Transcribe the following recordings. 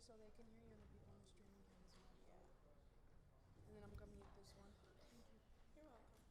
so they can hear you and the people on the streaming can as well. Yeah. And then I'm gonna mute this one. Thank you. You're welcome.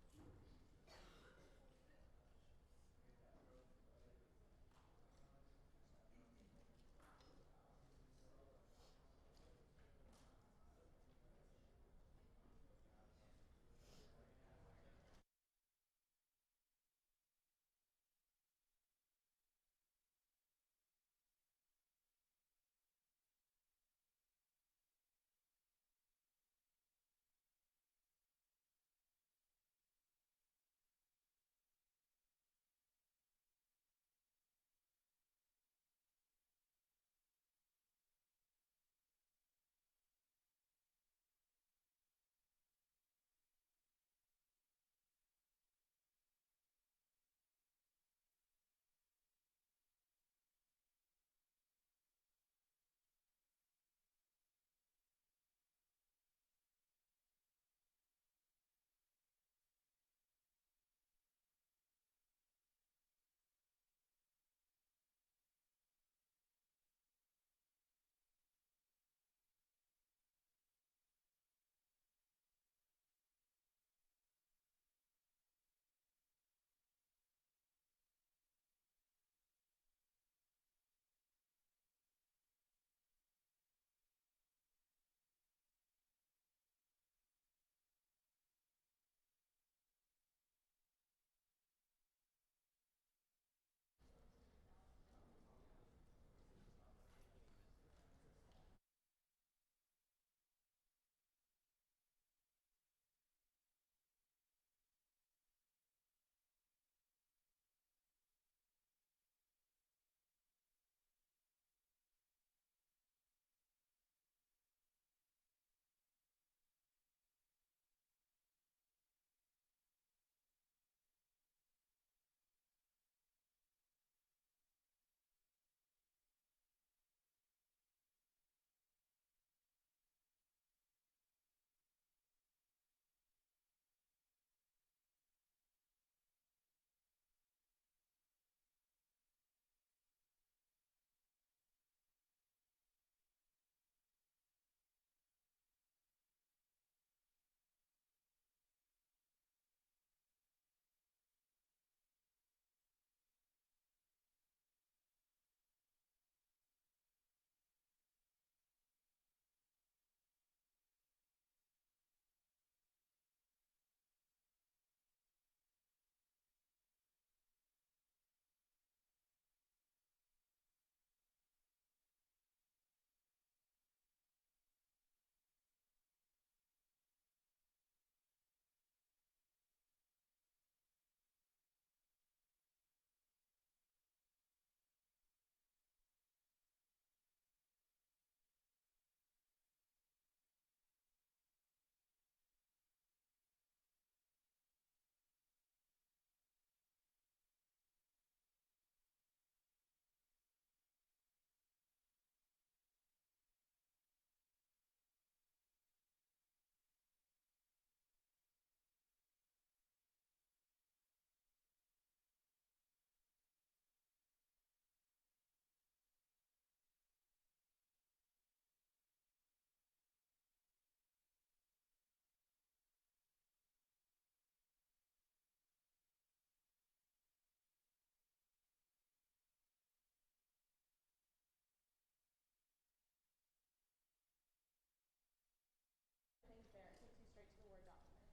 Things there. It takes you straight to the Word document.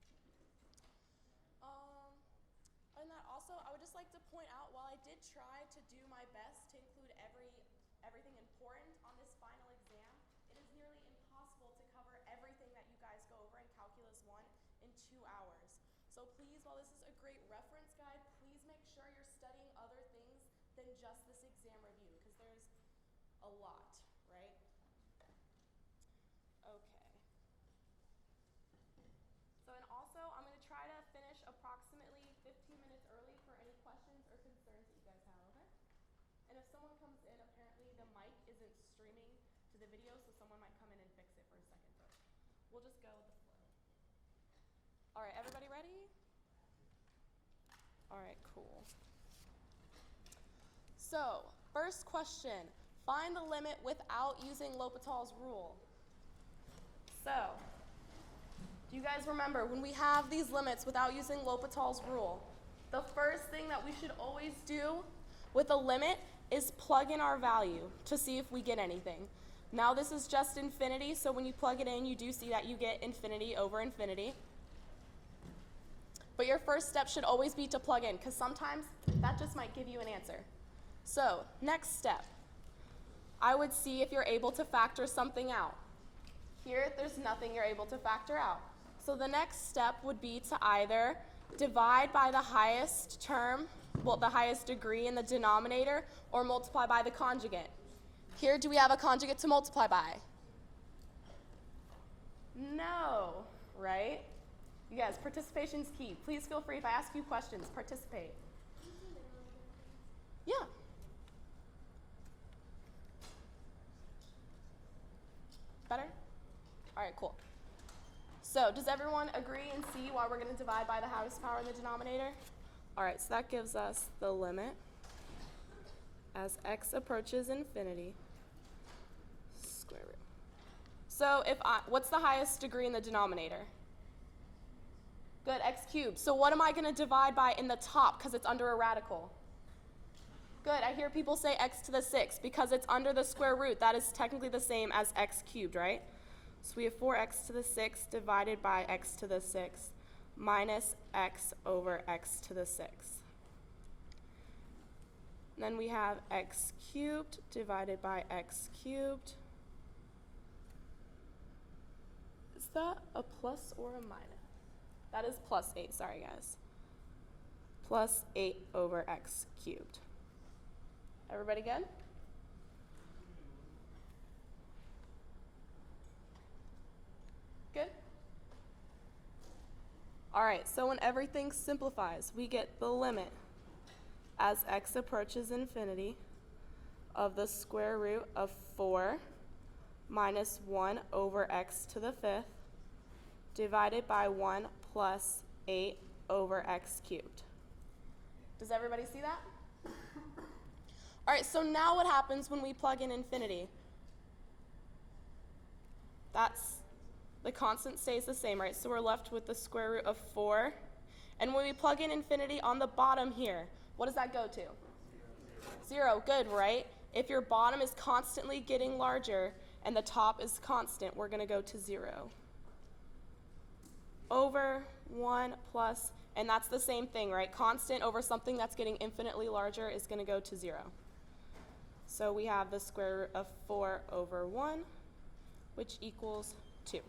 And that also, I would just like to point out, while I did try to do my best to include everything important on this final exam, it is nearly impossible to cover everything that you guys go over in Calculus 1 in 2 hours. So please, while this is a great reference guide, please make sure you're studying other things than just this exam review, because there's a lot, right? Okay. So, and also, I'm going to try to finish approximately 15 minutes early for any questions or concerns that you guys have, okay? And if someone comes in, apparently the mic isn't streaming to the video, so someone might come in and fix it for a second, but we'll just go with the flow. All right, everybody ready? All right, cool. So, first question, Find the limit without using L'Hopital's rule. So, do you guys remember when we have these limits without using L'Hopital's rule, the first thing that we should always do with a limit is plug in our value to see if we get anything. Now this is just infinity, so when you plug it in, you do see that you get infinity over infinity. But your first step should always be to plug in, because sometimes that just might give you an answer. So, next step, I would see if you're able to factor something out. Here, there's nothing you're able to factor out. So the next step would be to either divide by the highest term, well, the highest degree in the denominator, or multiply by the conjugate. Here, do we have a conjugate to multiply by? No, right? You guys, participation's key. Please feel free, if I ask you questions, participate. Yeah. Better? All right, cool. So does everyone agree and see why we're going to divide by the highest power in the denominator? All right, so that gives us the limit as x approaches infinity, square root. So what's the highest degree in the denominator? Good, x cubed. So what am I going to divide by in the top because it's under a radical? Good, I hear people say x to the 6 because it's under the square root. That is technically the same as x cubed, right? So we have 4x to the 6 divided by x to the 6 minus x over x to the 6. And then we have x cubed divided by x cubed. Is that a plus or a minus? That is plus 8, sorry guys. Plus 8 over x cubed. Everybody good? Good? All right, so when everything simplifies, we get the limit as x approaches infinity of the square root of 4 minus 1 over x to the 5th divided by 1 plus 8 over x cubed. Does everybody see that? All right, so now what happens when we plug in infinity? The constant stays the same, right? So we're left with the square root of 4. And when we plug in infinity on the bottom here, what does that go to? 0, good, right? If your bottom is constantly getting larger and the top is constant, we're going to go to 0. Over 1 plus, and that's the same thing, right? Constant over something that's getting infinitely larger is going to go to 0. So we have the square root of 4 over 1, which equals 2.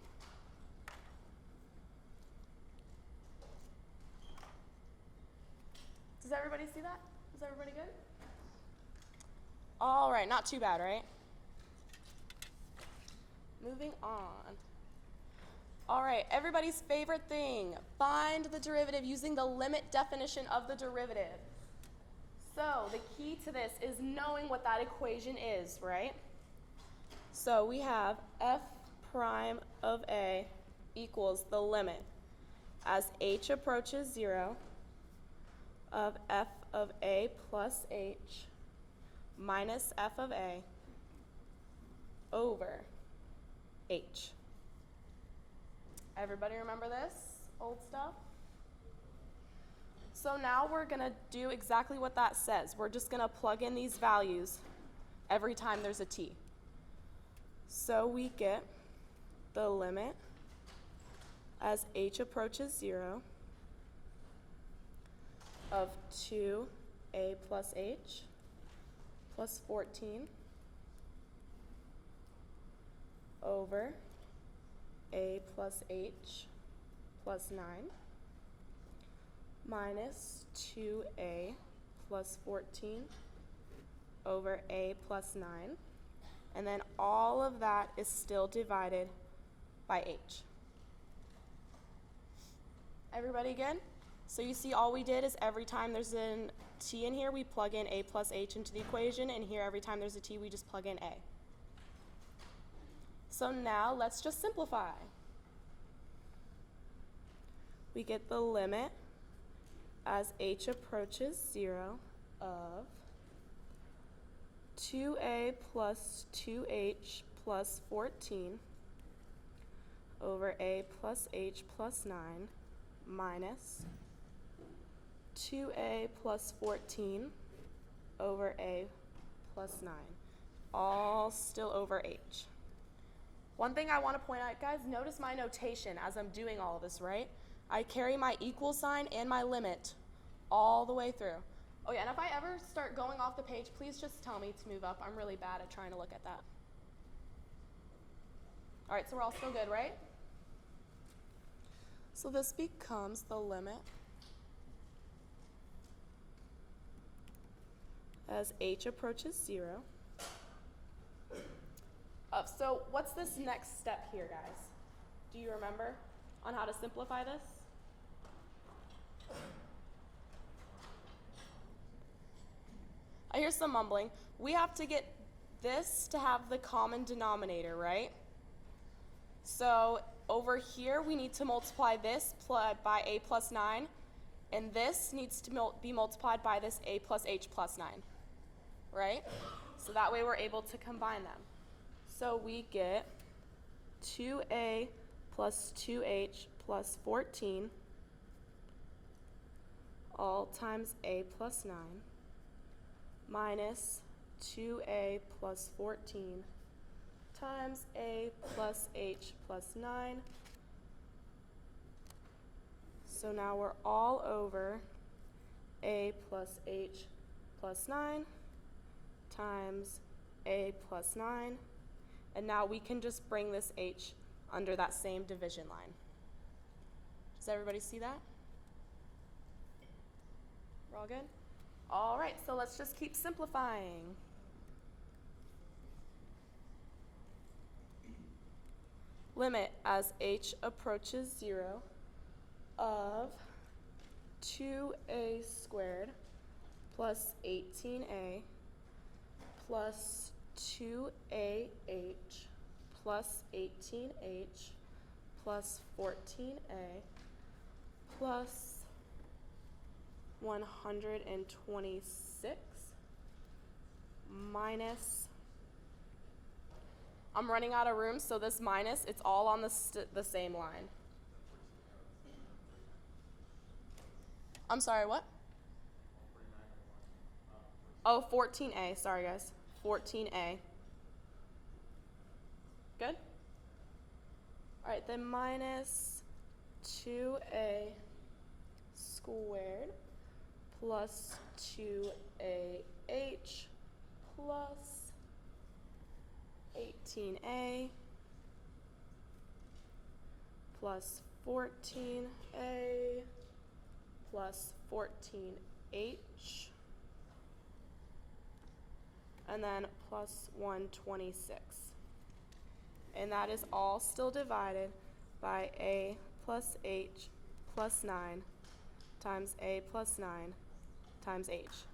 Does everybody see that? Is everybody good? All right, not too bad, right? Moving on. All right, everybody's favorite thing, find the derivative using the limit definition of the derivative. So the key to this is knowing what that equation is, right? So we have f prime of a equals the limit as h approaches 0 of f of a plus h minus f of a over h. Everybody remember this old stuff? So now we're going to do exactly what that says. We're just going to plug in these values every time there's a t. So we get the limit as h approaches 0 of 2a plus h plus 14 over a plus h plus 9 minus 2a plus 14 over a plus 9. And then all of that is still divided by h. Everybody good? So you see all we did is every time there's a t in here, we plug in a plus h into the equation, and here every time there's a t, we just plug in a. So now let's just simplify. We get the limit as h approaches 0 of 2a plus 2h plus 14 over a plus h plus 9 minus 2a plus 14 over a plus 9, all still over h. One thing I want to point out, guys, notice my notation as I'm doing all of this, right? I carry my equal sign and my limit all the way through. Oh yeah, and if I ever start going off the page, please just tell me to move up. I'm really bad at trying to look at that. All right, so we're all still good, right? So this becomes the limit as h approaches 0. So what's this next step here, guys? Do you remember on how to simplify this? I hear some mumbling. We have to get this to have the common denominator, right? So over here, we need to multiply this by a plus 9, and this needs to be multiplied by this a plus h plus 9, right? So that way we're able to combine them. So we get 2a plus 2h plus 14 all times a plus 9 minus 2a plus 14 times a plus h plus 9. So now we're all over a plus h plus 9 times a plus 9. And now we can just bring this h under that same division line. Does everybody see that? We're all good? All right, so let's just keep simplifying. Limit as h approaches 0 of 2a squared plus 18a plus 2ah plus 18h plus 14a plus 126 minus, I'm running out of room, so this minus, it's all on the same line. I'm sorry, what? Oh, 14a, sorry guys, 14a. Good? All right, then minus 2a squared plus 2ah plus 18a plus 14a plus 14h, and then plus 126. And that is all still divided by a plus h plus 9 times a plus 9 times h.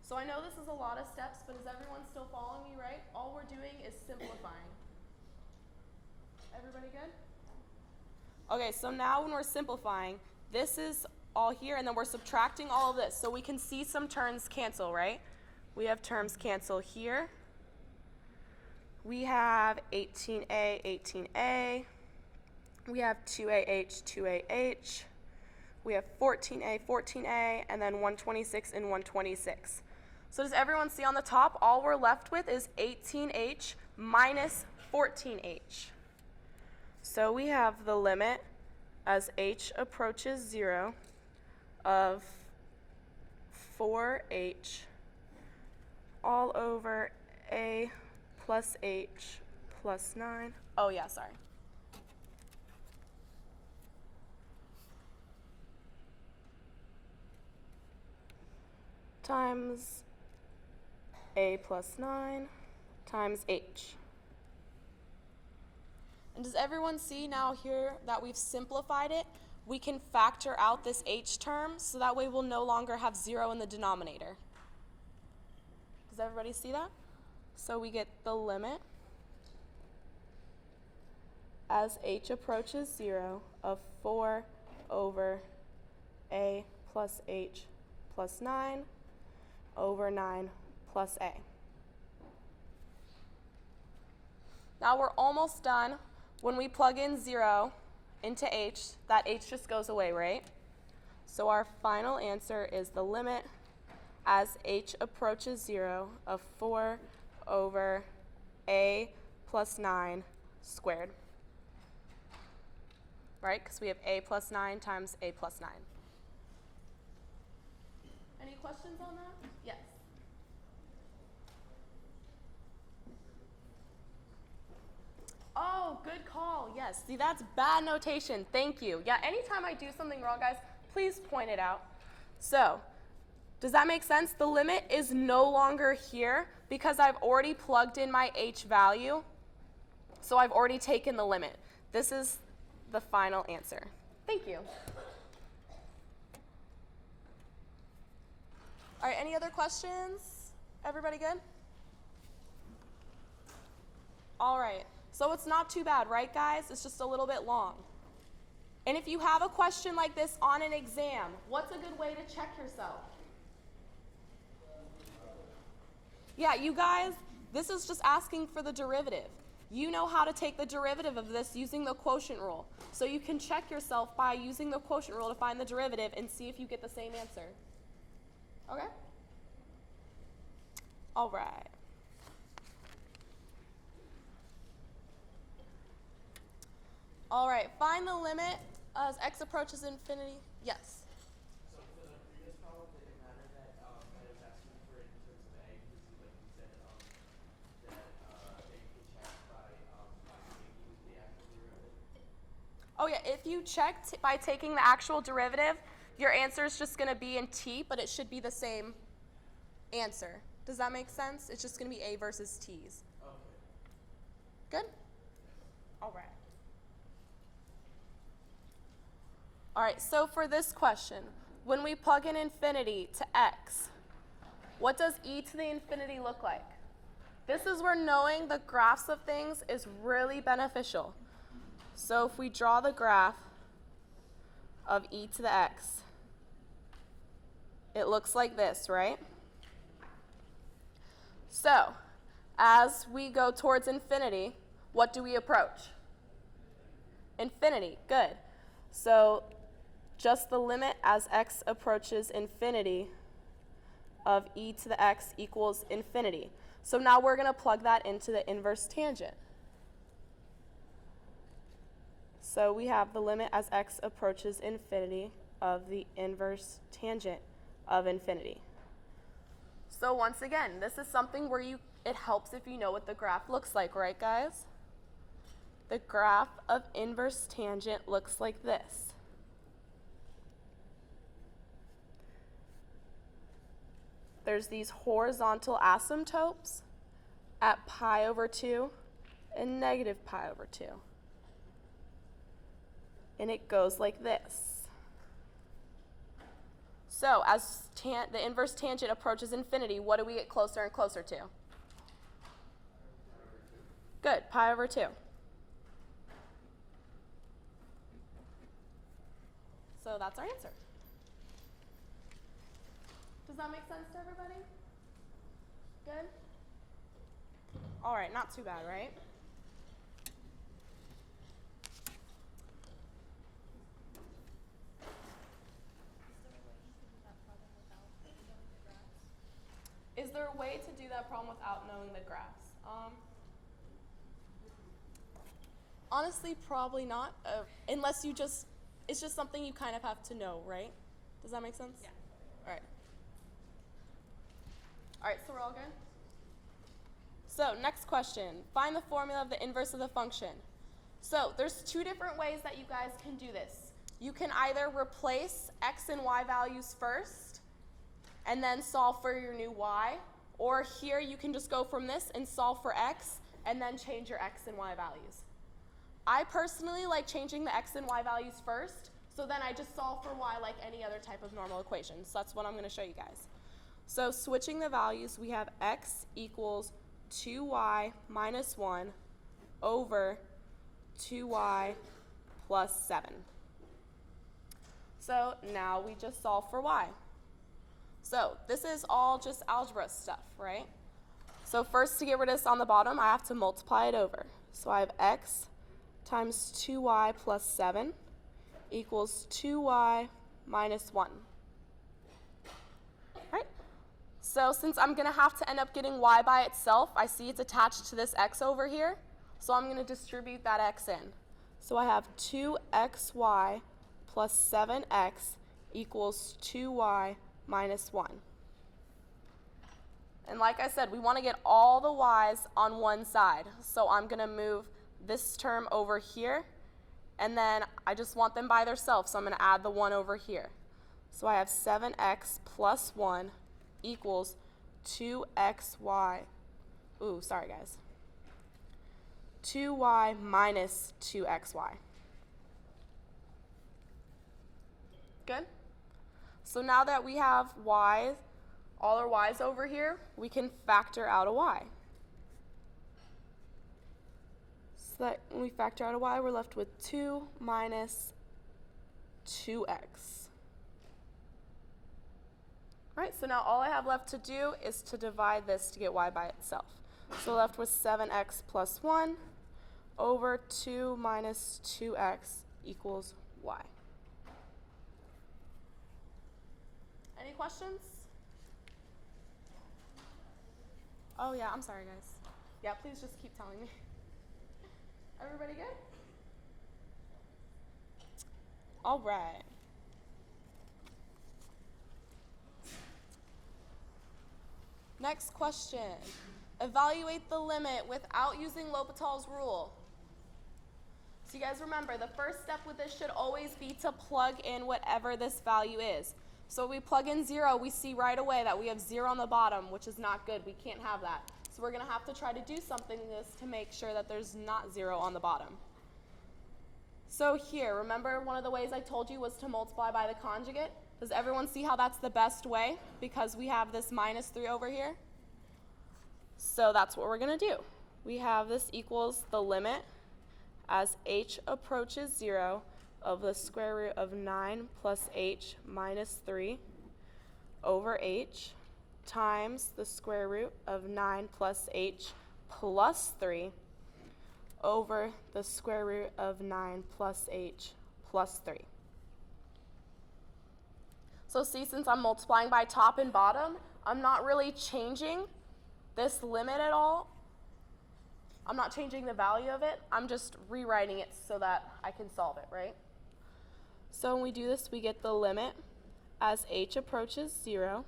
So I know this is a lot of steps, but is everyone still following me, right? All we're doing is simplifying. Everybody good? Okay, so now when we're simplifying, this is all here, and then we're subtracting all of this. So we can see some terms cancel, right? We have terms cancel here. We have 18a, 18a. We have 2ah, 2ah. We have 14a, 14a, and then 126 and 126. So does everyone see on the top, all we're left with is 18h minus 14h. So we have the limit as h approaches 0 of 4h all over a plus h plus 9. Oh yeah, sorry. Times a plus 9 times h. And does everyone see now here that we've simplified it? We can factor out this h term, so that way we'll no longer have 0 in the denominator. Does everybody see that? So we get the limit as h approaches 0 of 4 over a plus h plus 9 over 9 plus a. Now we're almost done. When we plug in 0 into h, that h just goes away, right? So our final answer is the limit as h approaches 0 of 4 over a plus 9 squared. Right? Because we have a plus 9 times a plus 9. Any questions on that? Yes. Oh, good call. Yes. See, that's bad notation. Thank you. Yeah, anytime I do something wrong, guys, please point it out. So, does that make sense? The limit is no longer here because I've already plugged in my h value. So I've already taken the limit. This is the final answer. Thank you. All right, any other questions? Everybody good? All right, so it's not too bad, right, guys? It's just a little bit long. And if you have a question like this on an exam, what's a good way to check yourself? Yeah, you guys, this is just asking for the derivative. You know how to take the derivative of this using the quotient rule. So you can check yourself by using the quotient rule to find the derivative and see if you get the same answer. Okay? All right. All right, find the limit as x approaches infinity. Yes? So for the previous problem, did it matter that it was asking for it in terms of a? Because like you said, that they could check by taking the actual derivative? Oh yeah, if you checked by taking the actual derivative, your answer is just going to be in t, but it should be the same answer. Does that make sense? It's just going to be a versus t's. Okay. Good? All right. All right, so for this question, when we plug in infinity to x, what does e to the infinity look like? This is where knowing the graphs of things is really beneficial. So if we draw the graph of e to the x, it looks like this, right? So as we go towards infinity, what do we approach? Infinity, good. So just the limit as x approaches infinity of e to the x equals infinity. So now we're going to plug that into the inverse tangent. So we have the limit as x approaches infinity of the inverse tangent of infinity. So once again, this is something where it helps if you know what the graph looks like, right, guys? The graph of inverse tangent looks like this. There's these horizontal asymptotes at pi over 2 and negative pi over 2. And it goes like this. So as the inverse tangent approaches infinity, what do we get closer and closer to? Good, pi over 2. So that's our answer. Does that make sense to everybody? Good? All right, not too bad, right? Is there a way to do that problem without knowing the graphs? Honestly, probably not, unless you it's just something you kind of have to know, right? Does that make sense? Yeah. All right. All right, so we're all good? So next question, find the formula of the inverse of the function. So there's two different ways that you guys can do this. You can either replace x and y values first and then solve for your new y, or here you can just go from this and solve for x and then change your x and y values. I personally like changing the x and y values first, so then I just solve for y like any other type of normal equation. So that's what I'm going to show you guys. So switching the values, we have x equals 2y minus 1 over 2y plus 7. So now we just solve for y. So this is all just algebra stuff, right? So first, to get rid of this on the bottom, I have to multiply it over. So I have x times 2y plus 7 equals 2y minus 1. Right? So since I'm going to have to end up getting y by itself, I see it's attached to this x over here. So I'm going to distribute that x in. So I have 2xy plus 7x equals 2y minus 1. And like I said, we want to get all the y's on one side. So I'm going to move this term over here. And then I just want them by themselves, so I'm going to add the 1 over here. So I have 7x plus 1 equals 2xy. Ooh, sorry guys. 2y minus 2xy. Good? So now that we have y, all our y's over here, we can factor out a y. So that when we factor out a y, we're left with 2 minus 2x. Right, so now all I have left to do is to divide this to get y by itself. So left with 7x plus 1 over 2 minus 2x equals y. Any questions? Oh yeah, I'm sorry guys. Yeah, please just keep telling me. Everybody good? All right. Next question. Evaluate the limit without using L'Hopital's rule. So you guys remember, the first step with this should always be to plug in whatever this value is. So we plug in 0, we see right away that we have 0 on the bottom, which is not good. We can't have that. So we're going to have to try to do something with this to make sure that there's not 0 on the bottom. So here, remember one of the ways I told you was to multiply by the conjugate? Does everyone see how that's the best way? Because we have this minus 3 over here. So that's what we're going to do. We have this equals the limit as h approaches 0 of the square root of 9 plus h minus 3 over h times the square root of 9 plus h plus 3 over the square root of 9 plus h plus 3. So see, since I'm multiplying by top and bottom, I'm not really changing this limit at all. I'm not changing the value of it. I'm just rewriting it so that I can solve it, right? So when we do this, we get the limit as h approaches 0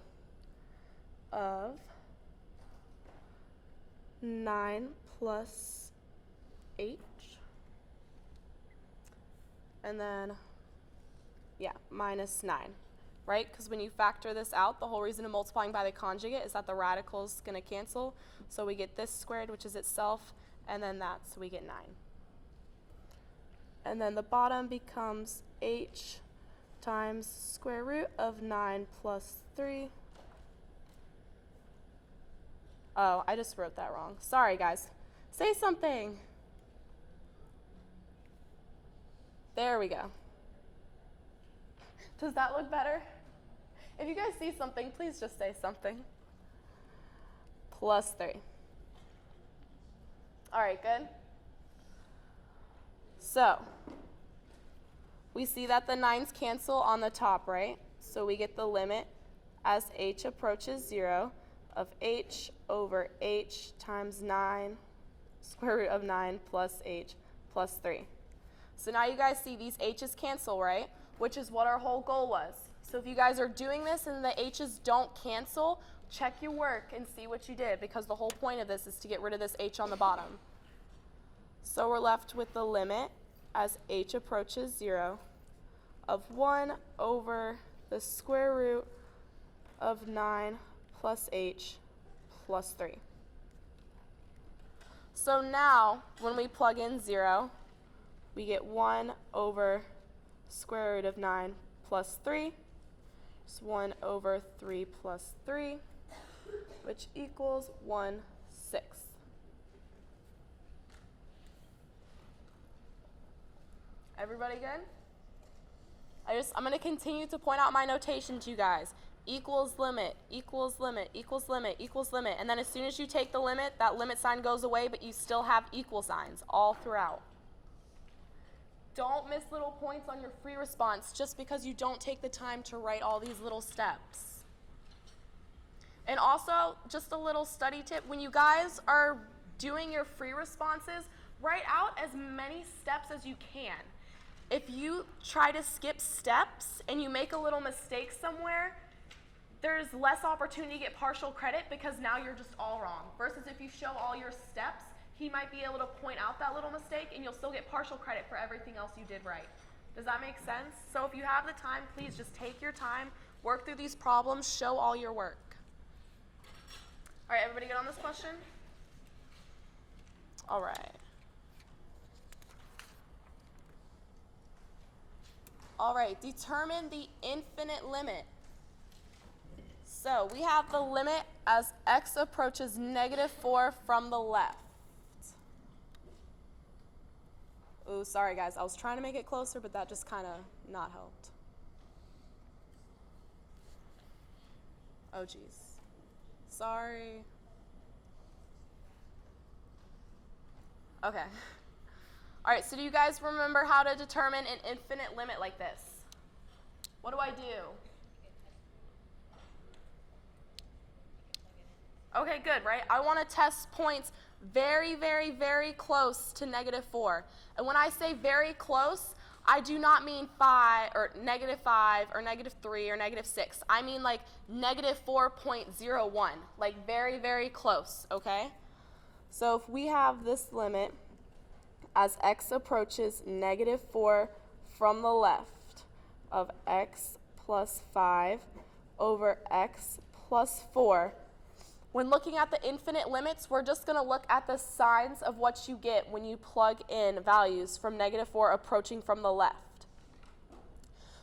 of 9 plus h, and then, minus 9, right? Because when you factor this out, the whole reason of multiplying by the conjugate is that the radical is going to cancel. So we get this squared, which is itself, and then that, so we get 9. And then the bottom becomes h times square root of 9 plus 3. Oh, I just wrote that wrong. Sorry, guys. Say something. There we go. Does that look better? If you guys see something, please just say something. Plus 3. All right, good? So we see that the 9's cancel on the top, right? So we get the limit as h approaches 0 of h over h times 9, square root of 9 plus h plus 3. So now you guys see these h's cancel, right? Which is what our whole goal was. So if you guys are doing this and the h's don't cancel, check your work and see what you did, because the whole point of this is to get rid of this h on the bottom. So we're left with the limit as h approaches 0 of 1 over the square root of 9 plus h plus 3. So now when we plug in 0, we get 1 over square root of 9 plus 3. It's 1 over 3 plus 3, which equals 1/6. Everybody good? I'm going to continue to point out my notation to you guys. equals limit, equals limit, equals limit, equals limit. And then as soon as you take the limit, that limit sign goes away, but you still have equal signs all throughout. Don't miss little points on your free response just because you don't take the time to write all these little steps. And also, just a little study tip, when you guys are doing your free responses, write out as many steps as you can. If you try to skip steps and you make a little mistake somewhere, there's less opportunity to get partial credit because now you're just all wrong. Versus if you show all your steps, he might be able to point out that little mistake and you'll still get partial credit for everything else you did right. Does that make sense? So if you have the time, please just take your time, work through these problems, show all your work. All right, everybody good on this question? All right. All right, determine the infinite limit. So we have the limit as x approaches -4 from the left. Ooh, sorry guys, I was trying to make it closer, but that just kind of not helped. Oh geez, sorry. Okay. All right, so do you guys remember how to determine an infinite limit like this? What do I do? Okay, good, right? I want to test points very, very, very close to -4. And when I say very close, I do not mean 5 or -5 or -3 or -6. I mean like -4.01, like very, very close, okay? So if we have this limit as x approaches -4 from the left of x plus 5 over x plus 4, when looking at the infinite limits, we're just going to look at the signs of what you get when you plug in values from -4 approaching from the left.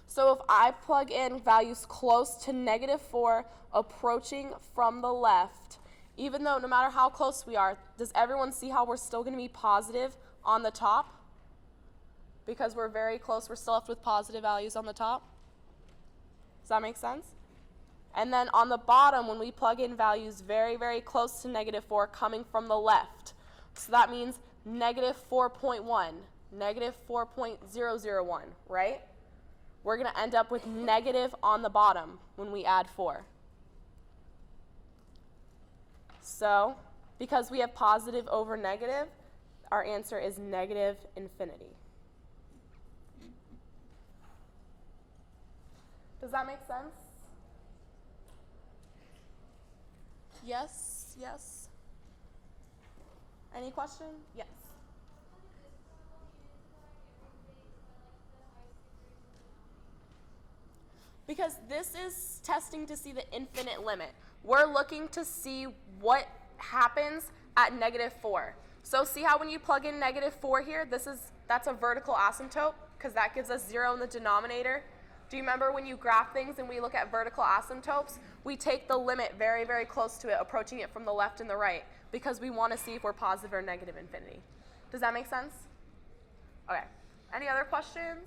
So if I plug in values close to -4 approaching from the left, even though no matter how close we are, does everyone see how we're still going to be positive on the top? Because we're very close, we're still left with positive values on the top. Does that make sense? And then on the bottom, when we plug in values very, very close to -4 coming from the left, so that means -4.1, -4.001, right? We're going to end up with negative on the bottom when we add 4. So, because we have positive over negative, our answer is -infinity. Does that make sense? Yes, yes. Any question? Yes. Because this is testing to see the infinite limit. We're looking to see what happens at -4. So see how when you plug in -4 here, that's a vertical asymptote because that gives us 0 in the denominator. Do you remember when you graph things and we look at vertical asymptotes? We take the limit very, very close to it, approaching it from the left and the right, because we want to see if we're positive or negative infinity. Does that make sense? Okay. Any other questions?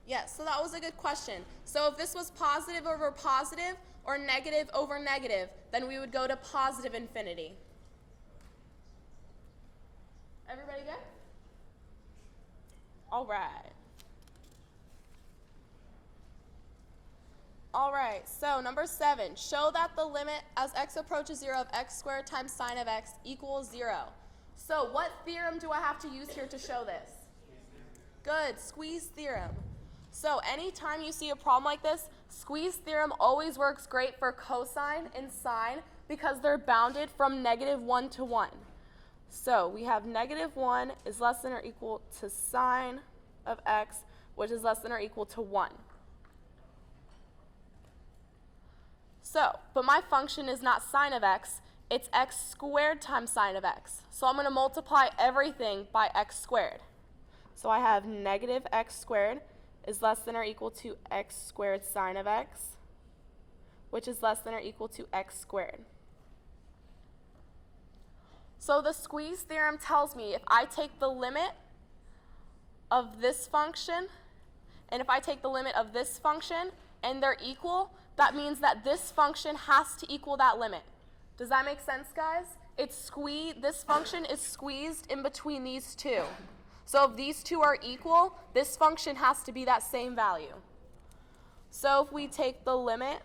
Yes, so that was a good question. So if this was positive over positive or negative over negative, then we would go to positive infinity. Everybody good? All right. All right, so number 7, show that the limit as x approaches 0 of x squared times sine of x equals 0. So what theorem do I have to use here to show this? Good, squeeze theorem. So anytime you see a problem like this, squeeze theorem always works great for cosine and sine because they're bounded from -1 to 1. So we have -1 is less than or equal to sine of x, which is less than or equal to 1. So, but my function is not sine of x, it's x squared times sine of x. So I'm going to multiply everything by x squared. So I have -x squared is less than or equal to x squared sine of x, which is less than or equal to x squared. So the squeeze theorem tells me if I take the limit of this function, and if I take the limit of this function, and they're equal, that means that this function has to equal that limit. Does that make sense, guys? This function is squeezed in between these two. So if these two are equal, this function has to be that same value. So if we take the limit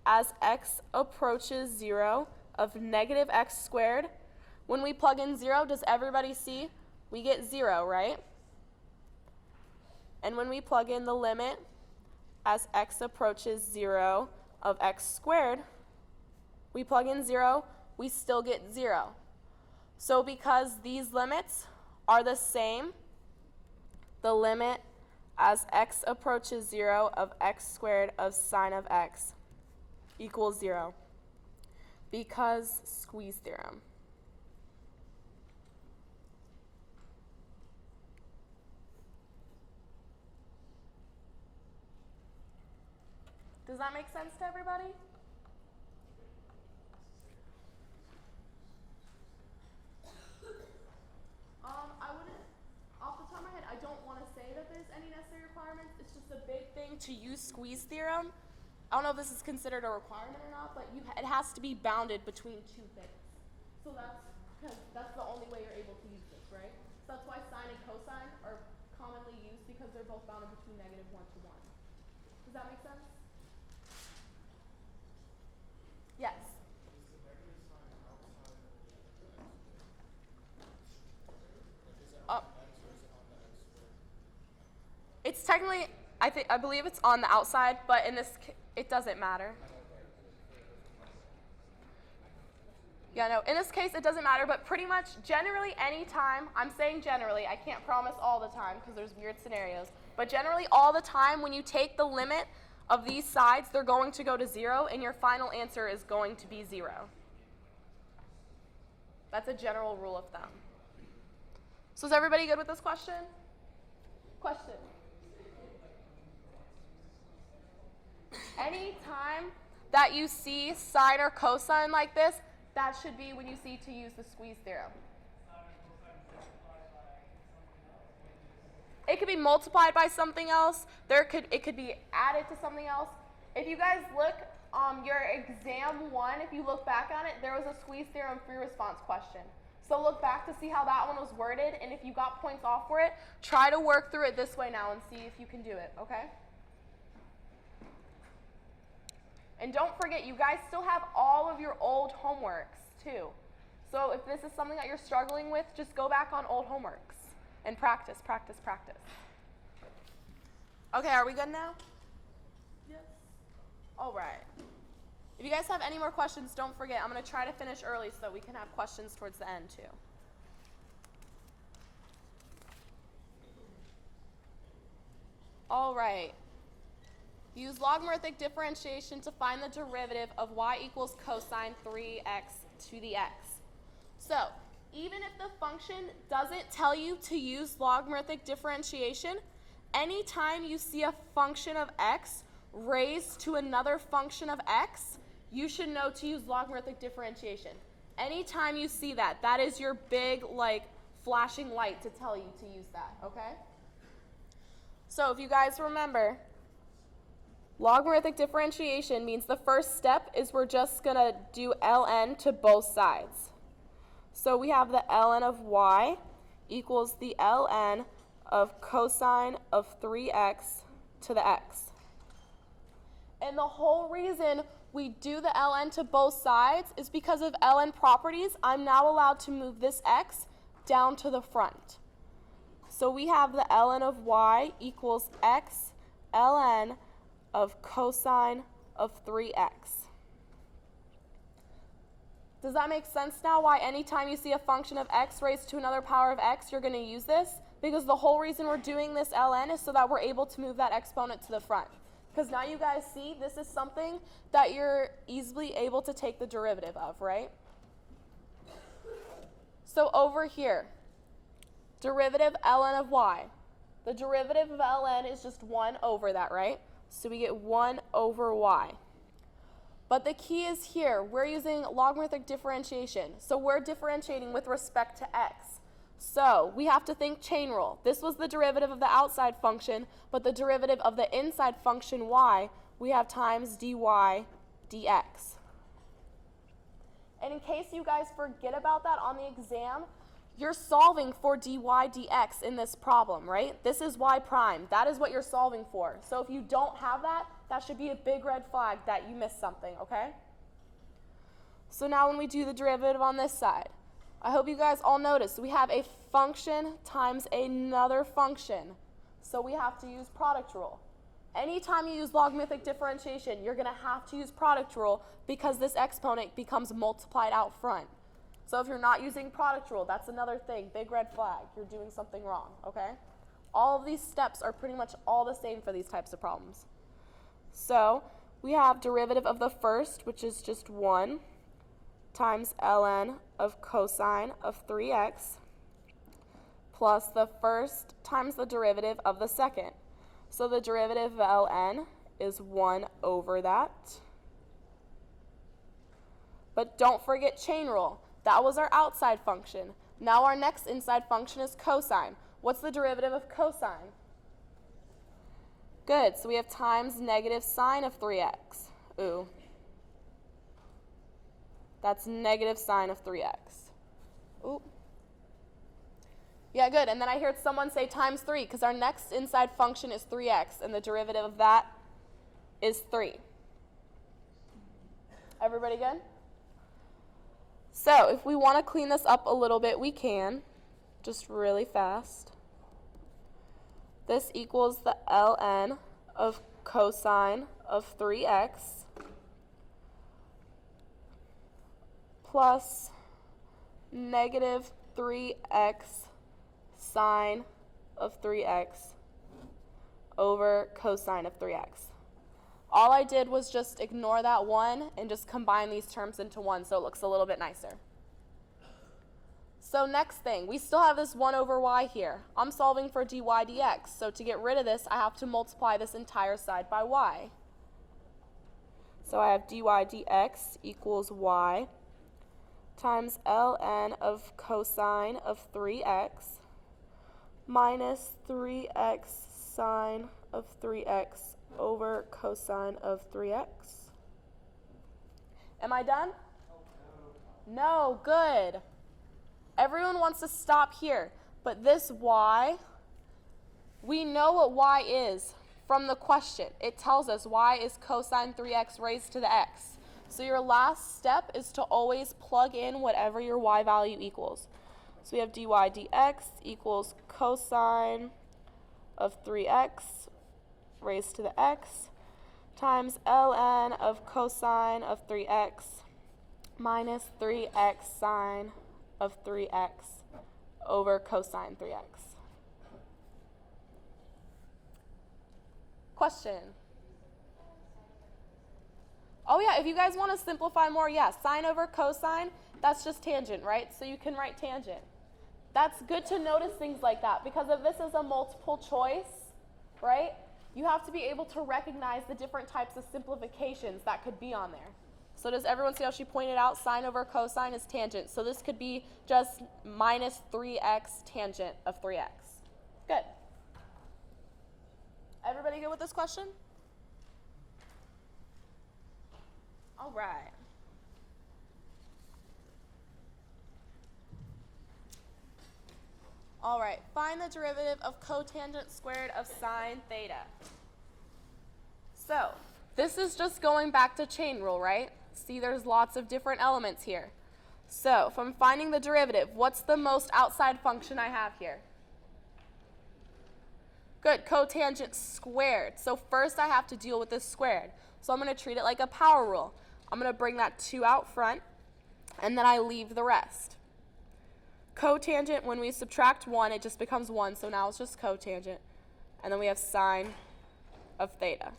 as x approaches 0 of negative x squared, when we plug in 0, does everybody see? We get 0, right? And when we plug in the limit as x approaches 0 of x squared, we plug in 0, we still get 0. So because these limits are the same, the limit as x approaches 0 of x squared of sine of x equals 0, because squeeze theorem. Does that make sense to everybody? I wouldn't, off the top of my head, I don't want to say that there's any necessary requirements. It's just a big thing to use squeeze theorem. I don't know if this is considered a requirement or not, but it has to be bounded between two things. So that's the only way you're able to use this, right? So that's why sine and cosine are commonly used, because they're both bounded between -1 to 1. Does that make sense? Yes. It's technically, I believe it's on the outside, but in this, it doesn't matter. Yeah, no, in this case, it doesn't matter, but pretty much generally any time, I'm saying generally, I can't promise all the time because there's weird scenarios, but generally all the time when you take the limit of these sides, they're going to go to 0, and your final answer is going to be 0. That's a general rule of thumb. So is everybody good with this question? Question. Any time that you see sine or cosine like this, that should be when you see to use the squeeze theorem. It could be multiplied by something else. It could be added to something else. If you guys look, your exam 1, if you look back on it, there was a squeeze theorem free response question. So look back to see how that one was worded, and if you got points off for it, try to work through it this way now and see if you can do it, okay? And don't forget, you guys still have all of your old homeworks, too. So if this is something that you're struggling with, just go back on old homeworks and practice, practice, practice. Okay, are we good now? Yes. All right. If you guys have any more questions, don't forget, I'm going to try to finish early so that we can have questions towards the end, too. All right. Use logarithmic differentiation to find the derivative of y equals cosine 3x to the x. So, even if the function doesn't tell you to use logarithmic differentiation, anytime you see a function of x raised to another function of x, you should know to use logarithmic differentiation. Anytime you see that, that is your big, flashing light to tell you to use that, okay? So if you guys remember, logarithmic differentiation means the first step is we're just going to do ln to both sides. So we have the ln of y equals the ln of cosine of 3x to the x. And the whole reason we do the ln to both sides is because of ln properties. I'm now allowed to move this x down to the front. So we have the ln of y equals x ln of cosine of 3x. Does that make sense now why anytime you see a function of x raised to another power of x, you're going to use this? Because the whole reason we're doing this ln is so that we're able to move that exponent to the front. Because now you guys see this is something that you're easily able to take the derivative of, right? So over here, derivative ln of y. The derivative of ln is just 1 over that, right? So we get 1 over y. But the key is here, we're using logarithmic differentiation. So we're differentiating with respect to x. So we have to think chain rule. This was the derivative of the outside function, but the derivative of the inside function y, we have times dy dx. And in case you guys forget about that on the exam, you're solving for dy dx in this problem, right? This is y prime. That is what you're solving for. So if you don't have that, that should be a big red flag that you missed something, okay? So now when we do the derivative on this side, I hope you guys all notice we have a function times another function. So we have to use product rule. Anytime you use logarithmic differentiation, you're going to have to use product rule because this exponent becomes multiplied out front. So if you're not using product rule, that's another thing, big red flag. You're doing something wrong, okay? All of these steps are pretty much all the same for these types of problems. So we have derivative of the first, which is just 1, times ln of cosine of 3x, plus the first times the derivative of the second. So the derivative of ln is 1 over that. But don't forget chain rule. That was our outside function. Now our next inside function is cosine. What's the derivative of cosine? Good, so we have times negative sine of 3x. Ooh. That's negative sine of 3x. Ooh. Yeah, good. And then I heard someone say times 3 because our next inside function is 3x, and the derivative of that is 3. Everybody good? So if we want to clean this up a little bit, we can, just really fast. This equals the ln of cosine of 3x plus negative 3x sine of 3x over cosine of 3x. All I did was just ignore that 1 and just combine these terms into 1 so it looks a little bit nicer. So next thing, we still have this 1 over y here. I'm solving for dy dx, so to get rid of this, I have to multiply this entire side by y. So I have dy dx equals y times ln of cosine of 3x minus 3x sine of 3x over cosine of 3x. Am I done? No, good. Everyone wants to stop here, but this y, we know what y is from the question. It tells us y is cosine 3x raised to the x. So your last step is to always plug in whatever your y value equals. So we have dy dx equals cosine of 3x raised to the x times ln of cosine of 3x minus 3x sine of 3x over cosine 3x. Question? Oh yeah, if you guys want to simplify more, yeah, sine over cosine, that's just tangent, right? So you can write tangent. That's good to notice things like that because if this is a multiple choice, right, you have to be able to recognize the different types of simplifications that could be on there. So does everyone see how she pointed out sine over cosine is tangent? So this could be just minus 3x tangent of 3x. Good. Everybody good with this question? All right. All right, find the derivative of cotangent squared of sine theta. So this is just going back to chain rule, right? See, there's lots of different elements here. So if I'm finding the derivative, what's the most outside function I have here? Good, cotangent squared. So first I have to deal with this squared. So I'm going to treat it like a power rule. I'm going to bring that 2 out front, and then I leave the rest. Cotangent, when we subtract 1, it just becomes 1, so now it's just cotangent. And then we have sine of theta.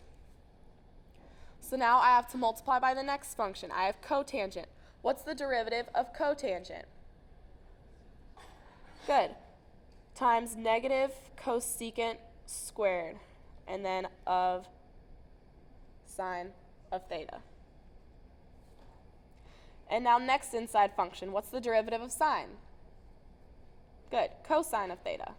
So now I have to multiply by the next function. I have cotangent. What's the derivative of cotangent? Good. Times negative cosecant squared, and then of sine of theta. And now next inside function, what's the derivative of sine? Good. Cosine of theta.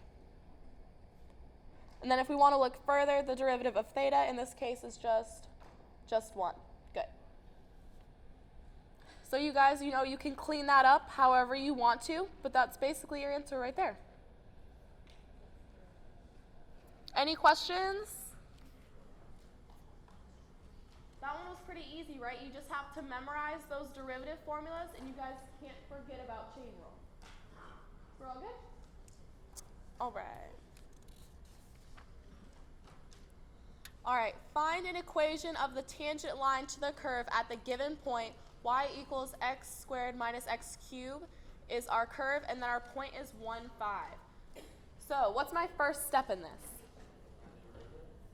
And then if we want to look further, the derivative of theta in this case is just 1. Good. So you guys, you can clean that up however you want to, but that's basically your answer right there. Any questions? That one was pretty easy, right? You just have to memorize those derivative formulas, and you guys can't forget about chain rule. We're all good? All right. All right, find an equation of the tangent line to the curve at the given point. Y equals x squared minus x cubed is our curve, and then our point is 1, 5. So what's my first step in this?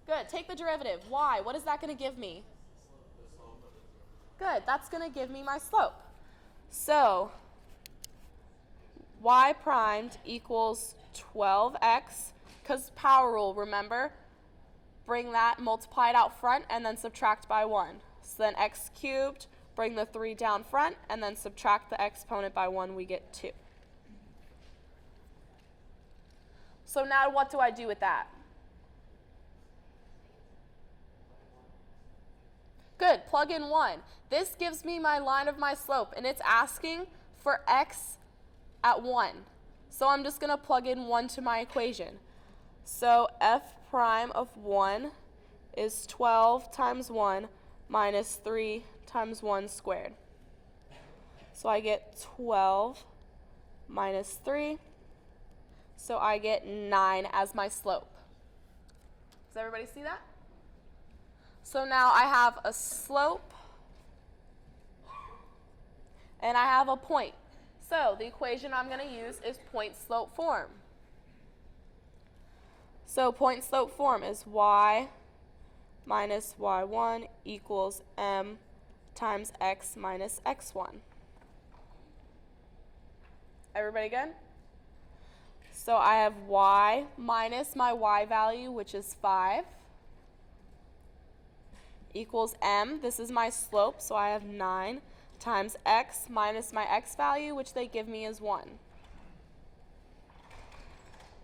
Good, take the derivative. Y, what is that going to give me? Good, that's going to give me my slope. So y primed equals 12x, because power rule, remember? Bring that, multiply it out front, and then subtract by 1. So then x cubed, bring the 3 down front, and then subtract the exponent by 1, we get 2. So now what do I do with that? Good, plug in 1. This gives me my line of my slope, and it's asking for x at 1. So I'm just going to plug in 1 to my equation. So f prime of 1 is 12 times 1 minus 3 times 1 squared. So I get 12 minus 3. So I get 9 as my slope. Does everybody see that? So now I have a slope and I have a point. So the equation I'm going to use is point-slope form. So point-slope form is y minus y1 equals m times x minus x1. Everybody good? So I have y minus my y value, which is 5, equals m. This is my slope, so I have 9 times x minus my x value, which they give me is 1.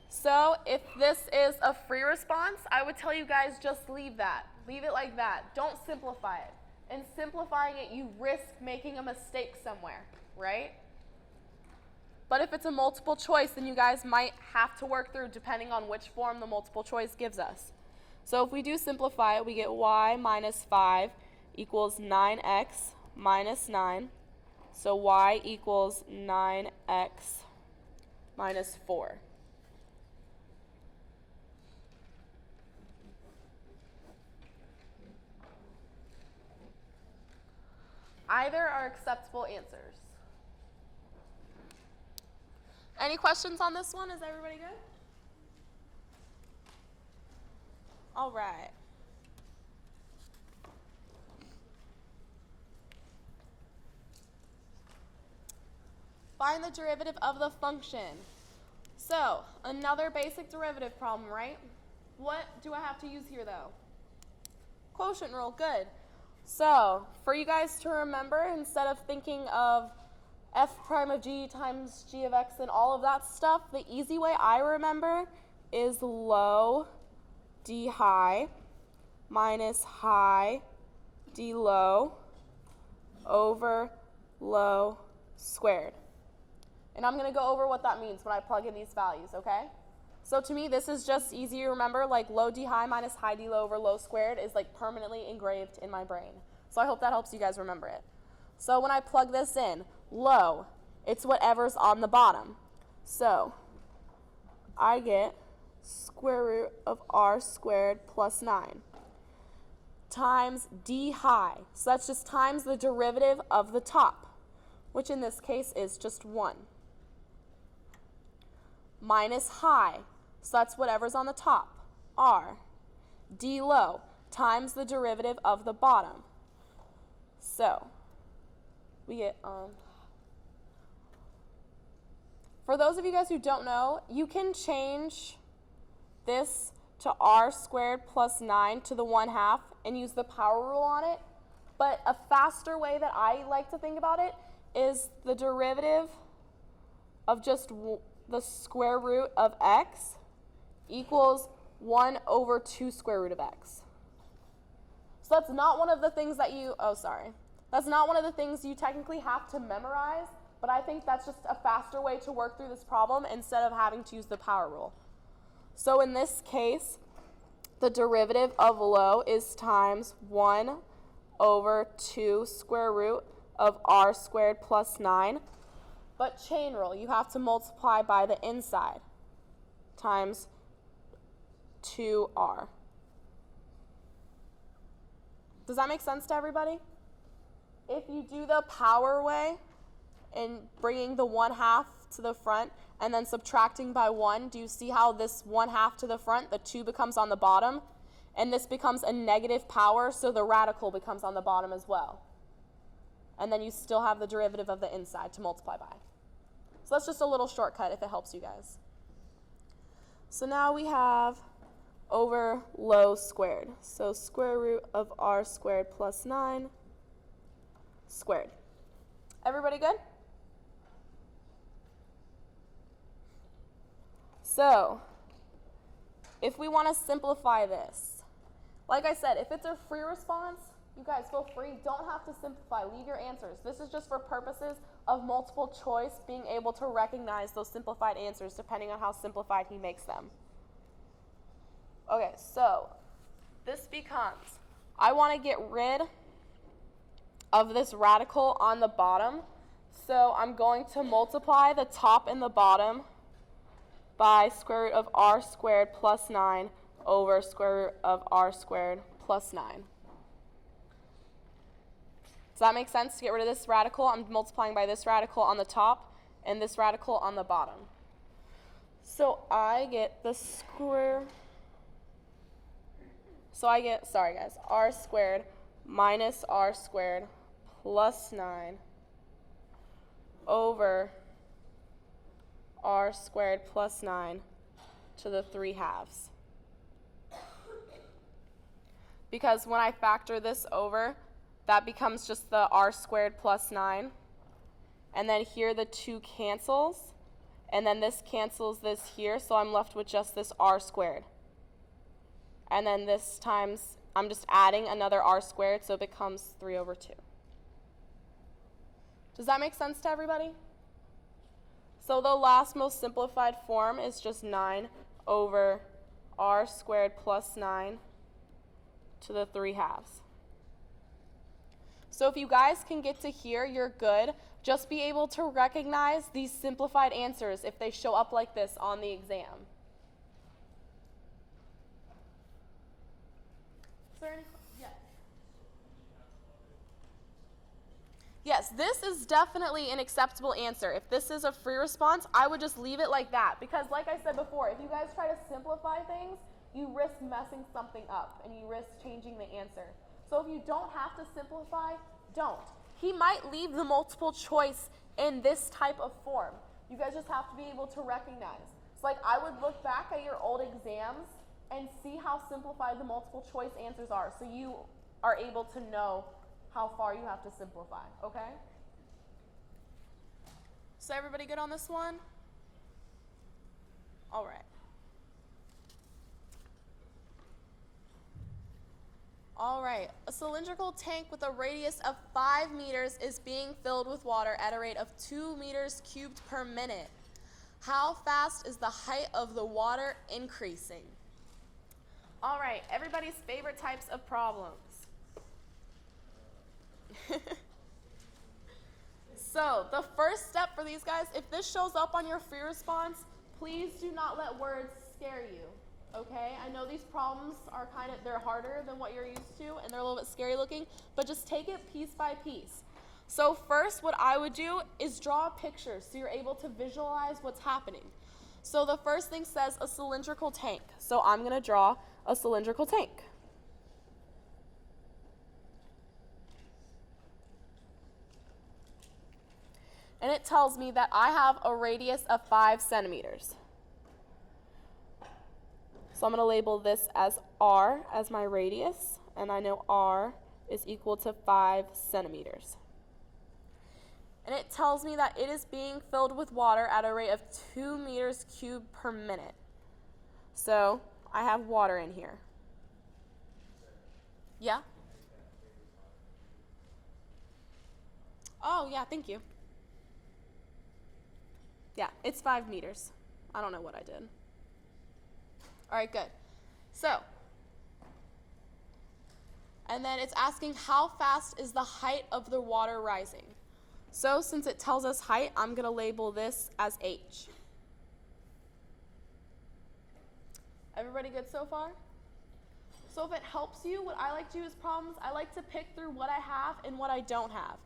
So if this is a free response, I would tell you guys just leave that. Leave it like that. Don't simplify it. In simplifying it, you risk making a mistake somewhere, right? But if it's a multiple choice, then you guys might have to work through depending on which form the multiple choice gives us. So if we do simplify it, we get y minus 5 equals 9x minus 9. So y equals 9x minus 4. Either are acceptable answers. Any questions on this one? Is everybody good? All right. Find the derivative of the function. So, another basic derivative problem, right? What do I have to use here, though? Quotient rule, good. So, for you guys to remember, instead of thinking of f prime of g times g of x and all of that stuff, the easy way I remember is low d high minus high d low over low squared. And I'm going to go over what that means when I plug in these values, okay? So to me, this is just easy to remember, like low d high minus high d low over low squared is like permanently engraved in my brain. So I hope that helps you guys remember it. So when I plug this in, low, it's whatever's on the bottom. So I get square root of r squared plus 9 times d high. So that's just times the derivative of the top, which in this case is just 1. Minus high, so that's whatever's on the top, r. D low times the derivative of the bottom. So we get, for those of you guys who don't know, you can change this to r squared plus 9 to the 1/2 and use the power rule on it. But a faster way that I like to think about it is the derivative of just the square root of x equals 1 over 2 square root of x. So that's not one of the things that you, that's not one of the things you technically have to memorize, but I think that's just a faster way to work through this problem instead of having to use the power rule. So in this case, the derivative of low is times 1 over 2 square root of r squared plus 9. But chain rule, you have to multiply by the inside times 2r. Does that make sense to everybody? If you do the power way and bringing the 1/2 to the front and then subtracting by 1, do you see how this 1/2 to the front, the 2 becomes on the bottom, and this becomes a negative power, so the radical becomes on the bottom as well. And then you still have the derivative of the inside to multiply by. So that's just a little shortcut if it helps you guys. So now we have over low squared. So square root of r squared plus 9 squared. Everybody good? So if we want to simplify this, like I said, if it's a free response, you guys feel free. Don't have to simplify. Leave your answers. This is just for purposes of multiple choice, being able to recognize those simplified answers depending on how simplified he makes them. Okay, so this becomes, I want to get rid of this radical on the bottom, so I'm going to multiply the top and the bottom by square root of r squared plus 9 over square root of r squared plus 9. Does that make sense? To get rid of this radical, I'm multiplying by this radical on the top and this radical on the bottom. So I get the square, r squared minus r squared plus 9 over r squared plus 9 to the 3/2. Because when I factor this over, that becomes just the r squared plus 9. And then here the 2 cancels. And then this cancels this here, so I'm left with just this r squared. And then this times, I'm just adding another r squared, so it becomes 3 over 2. Does that make sense to everybody? So the last most simplified form is just 9 over r squared plus 9 to the 3/2. So if you guys can get to here, you're good. Just be able to recognize these simplified answers if they show up like this on the exam. Is there any? Yes. Yes, this is definitely an acceptable answer. If this is a free response, I would just leave it like that. Because like I said before, if you guys try to simplify things, you risk messing something up and you risk changing the answer. So if you don't have to simplify, don't. He might leave the multiple choice in this type of form. You guys just have to be able to recognize. It's like I would look back at your old exams and see how simplified the multiple choice answers are, so you are able to know how far you have to simplify, okay? So everybody good on this one? All right. All right, a cylindrical tank with a radius of 5 meters is being filled with water at a rate of 2 meters cubed per minute. How fast is the height of the water increasing? All right, everybody's favorite types of problems. So the first step for these guys, if this shows up on your free response, please do not let words scare you. Okay, I know these problems are they're harder than what you're used to and they're a little bit scary looking, but just take it piece by piece. So first, what I would do is draw a picture so you're able to visualize what's happening. So the first thing says a cylindrical tank. So I'm going to draw a cylindrical tank. And it tells me that I have a radius of 5 centimeters. So I'm going to label this as r as my radius, and I know r is equal to 5 centimeters. and it tells me that it is being filled with water at a rate of 2 meters cubed per minute. So I have water in here. Yeah? Oh, yeah, thank you. Yeah, it's 5 meters. I don't know what I did. All right, good. So, and then it's asking how fast is the height of the water rising. So since it tells us height, I'm going to label this as h. Everybody good so far? So if it helps you, what I like to do is problems, I like to pick through what I have and what I don't have.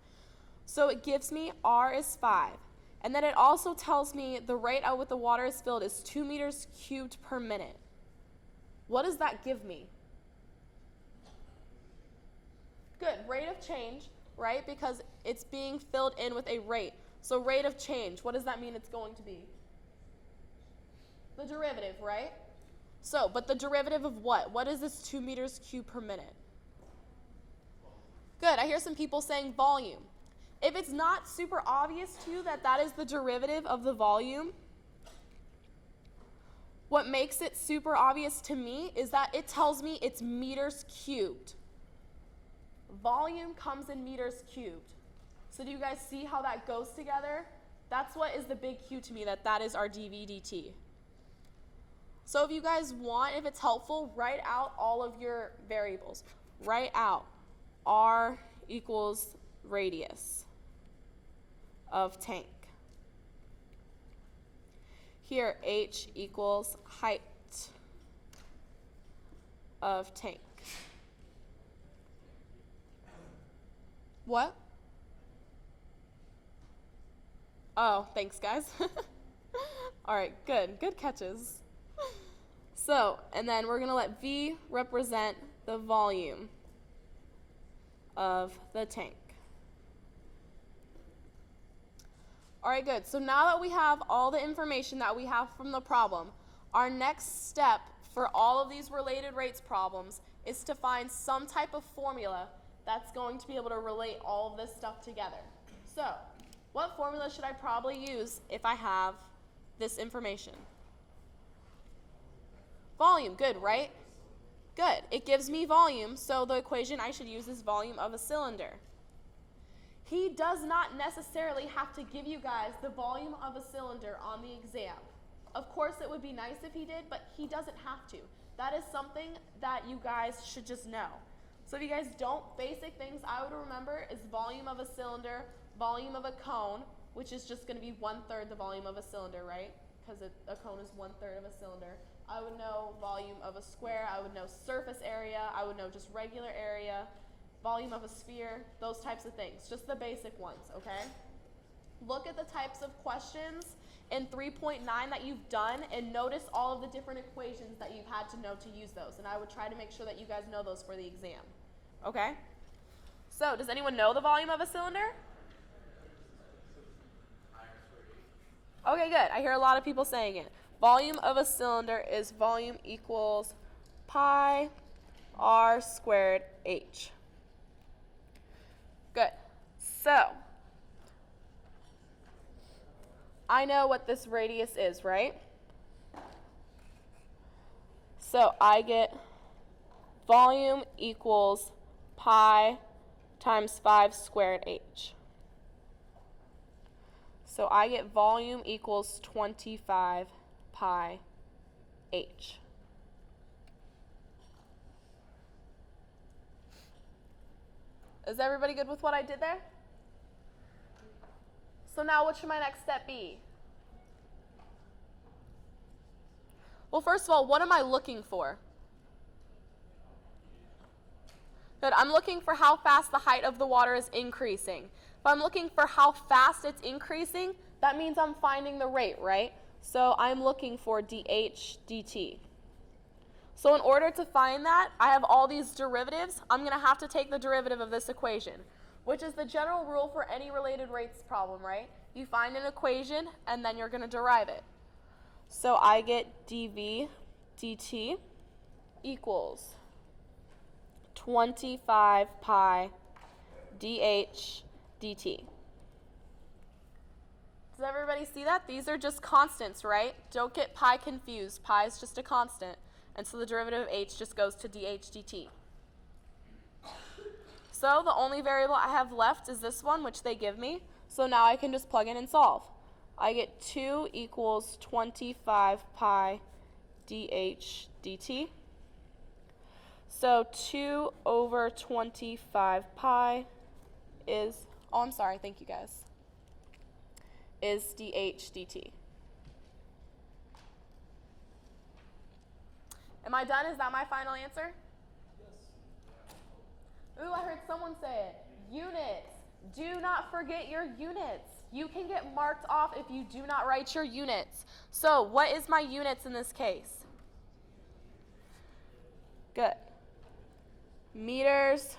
So it gives me r is 5. And then it also tells me the rate at which the water is filled is 2 meters cubed per minute. What does that give me? Good, rate of change, right? Because it's being filled in with a rate. So rate of change, what does that mean it's going to be? The derivative, right? So, but the derivative of what? What is this 2 meters cubed per minute? Good, I hear some people saying volume. If it's not super obvious to you that that is the derivative of the volume, what makes it super obvious to me is that it tells me it's meters cubed. Volume comes in meters cubed. So do you guys see how that goes together? That's what is the big Q to me, that is our dv dt. So if you guys want, if it's helpful, write out all of your variables. Write out r equals radius of tank. Here, h equals height of tank. What? Oh, thanks, guys. All right, good. Good catches. So, and then we're going to let V represent the volume of the tank. All right, good. So now that we have all the information that we have from the problem, our next step for all of these related rates problems is to find some type of formula that's going to be able to relate all of this stuff together. So, what formula should I probably use if I have this information? Volume, good, right? Good. It gives me volume, so the equation I should use is volume of a cylinder. He does not necessarily have to give you guys the volume of a cylinder on the exam. Of course, it would be nice if he did, but he doesn't have to. That is something that you guys should just know. So if you guys don't, basic things I would remember is volume of a cylinder, volume of a cone, which is just going to be 1/3 the volume of a cylinder, right? Because a cone is 1/3 of a cylinder. I would know volume of a square. I would know surface area. I would know just regular area, volume of a sphere, those types of things. Just the basic ones, okay? Look at the types of questions in 3.9 that you've done and notice all of the different equations that you've had to know to use those. And I would try to make sure that you guys know those for the exam. Okay? So, does anyone know the volume of a cylinder? Okay, good. I hear a lot of people saying it. Volume of a cylinder is volume equals pi r squared h. Good. So, I know what this radius is, right? So I get volume equals pi times 5 squared h. So I get volume equals 25 pi h. Is everybody good with what I did there? So now what should my next step be? Well, first of all, what am I looking for? Good, I'm looking for how fast the height of the water is increasing. If I'm looking for how fast it's increasing, that means I'm finding the rate, right? So I'm looking for dH dt. So in order to find that, I have all these derivatives. I'm going to have to take the derivative of this equation, which is the general rule for any related rates problem, right? You find an equation, and then you're going to derive it. So I get dv dt equals 25 pi dH dt. Does everybody see that? These are just constants, right? Don't get pi confused. Pi is just a constant. And so the derivative of h just goes to dh dt. So the only variable I have left is this one, which they give me. So now I can just plug in and solve. I get 2 equals 25 pi dh dt. So 2 over 25 pi is, oh, I'm sorry, thank you guys, is dh dt. Am I done? Is that my final answer? Yes. Ooh, I heard someone say it. Units. Do not forget your units. You can get marked off if you do not write your units. So what is my units in this case? Good. Meters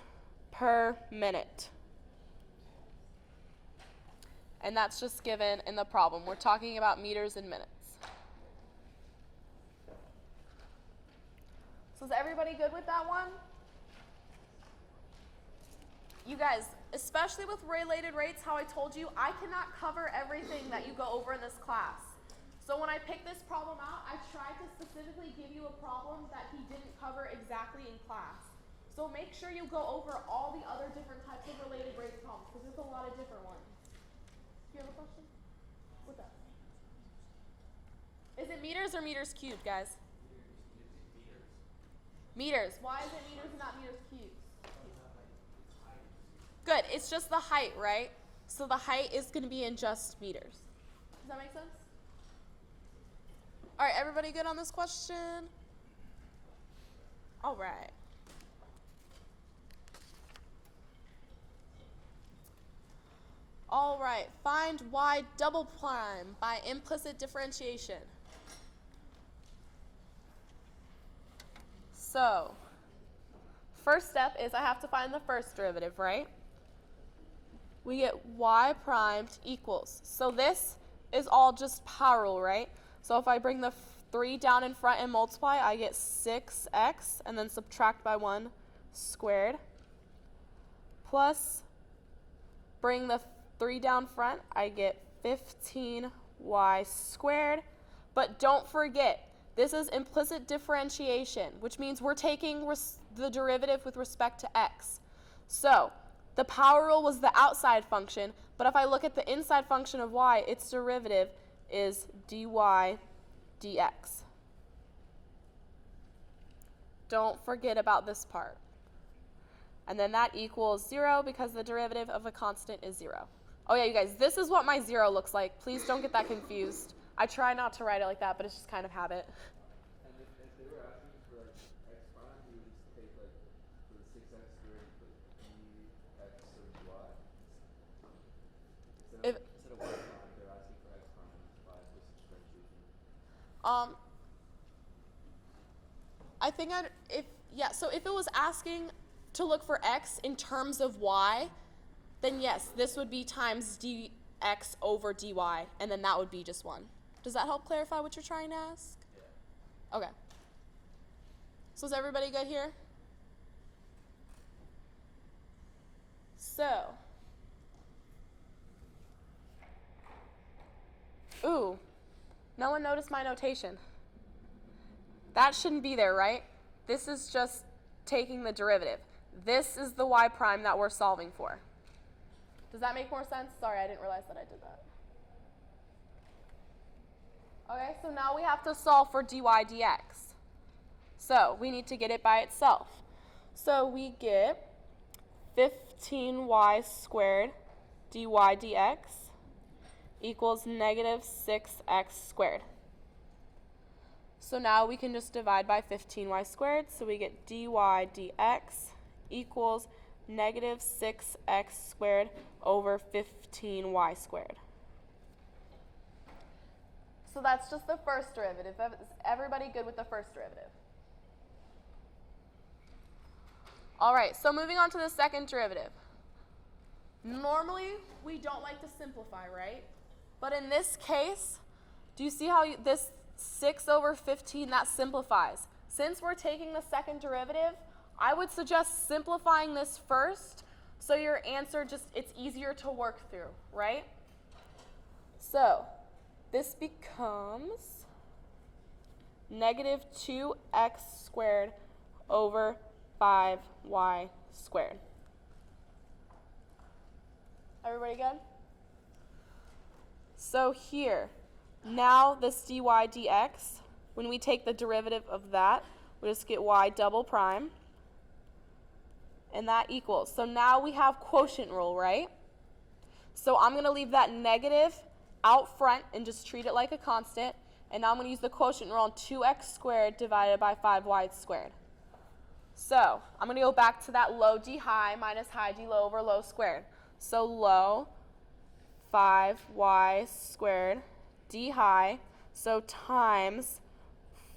per minute. And that's just given in the problem. We're talking about meters and minutes. So is everybody good with that one? You guys, especially with related rates, how I told you, I cannot cover everything that you go over in this class. So when I picked this problem out, I tried to specifically give you a problem that he didn't cover exactly in class. So make sure you go over all the other different types of related rates problems, because there's a lot of different ones. Do you have a question? What's up? Is it meters or meters cubed, guys? Meters. Why is it meters and not meters cubed? Good. It's just the height, right? So the height is going to be in just meters. Does that make sense? All right, everybody good on this question? All right. All right, find y double prime by implicit differentiation. So, first step is I have to find the first derivative, right? We get y primed equals. So this is all just power rule, right? So if I bring the 3 down in front and multiply, I get 6x, and then subtract by 1 squared. Plus, bring the 3 down front, I get 15y squared. But don't forget, this is implicit differentiation, which means we're taking the derivative with respect to x. So the power rule was the outside function, but if I look at the inside function of y, its derivative is dy dx. Don't forget about this part. And then that equals 0 because the derivative of a constant is 0. Oh yeah, you guys, this is what my 0 looks like. Please don't get that confused. I try not to write it like that, but it's just kind of habit. And if they were asking for like x prime, you would just take like for the 6x squared, put dx or dy. Instead of y prime, they're asking for x prime by implicit differentiation. I think so if it was asking to look for x in terms of y, then yes, this would be times dx over dy, and then that would be just 1. Does that help clarify what you're trying to ask? Yeah. Okay. So is everybody good here? So, ooh, no one noticed my notation. That shouldn't be there, right? This is just taking the derivative. This is the y prime that we're solving for. Does that make more sense? Sorry, I didn't realize that I did that. Okay, so now we have to solve for dy dx. So we need to get it by itself. So we get 15y squared dy dx equals negative 6x squared. So now we can just divide by 15y squared. So we get dy dx equals negative 6x squared over 15y squared. So that's just the first derivative. Is everybody good with the first derivative? All right, so moving on to the second derivative. Normally, we don't like to simplify, right? But in this case, do you see how this 6 over 15, that simplifies? Since we're taking the second derivative, I would suggest simplifying this first so your answer it's easier to work through, right? So this becomes negative 2x squared over 5y squared. Everybody good? So here, now this dy dx, when we take the derivative of that, we just get y double prime. And that equals. So now we have quotient rule, right? So I'm going to leave that negative out front and just treat it like a constant. And now I'm going to use the quotient rule on 2x squared divided by 5y squared. So I'm going to go back to that low d high minus high d low over low squared. So low 5y squared d high, so times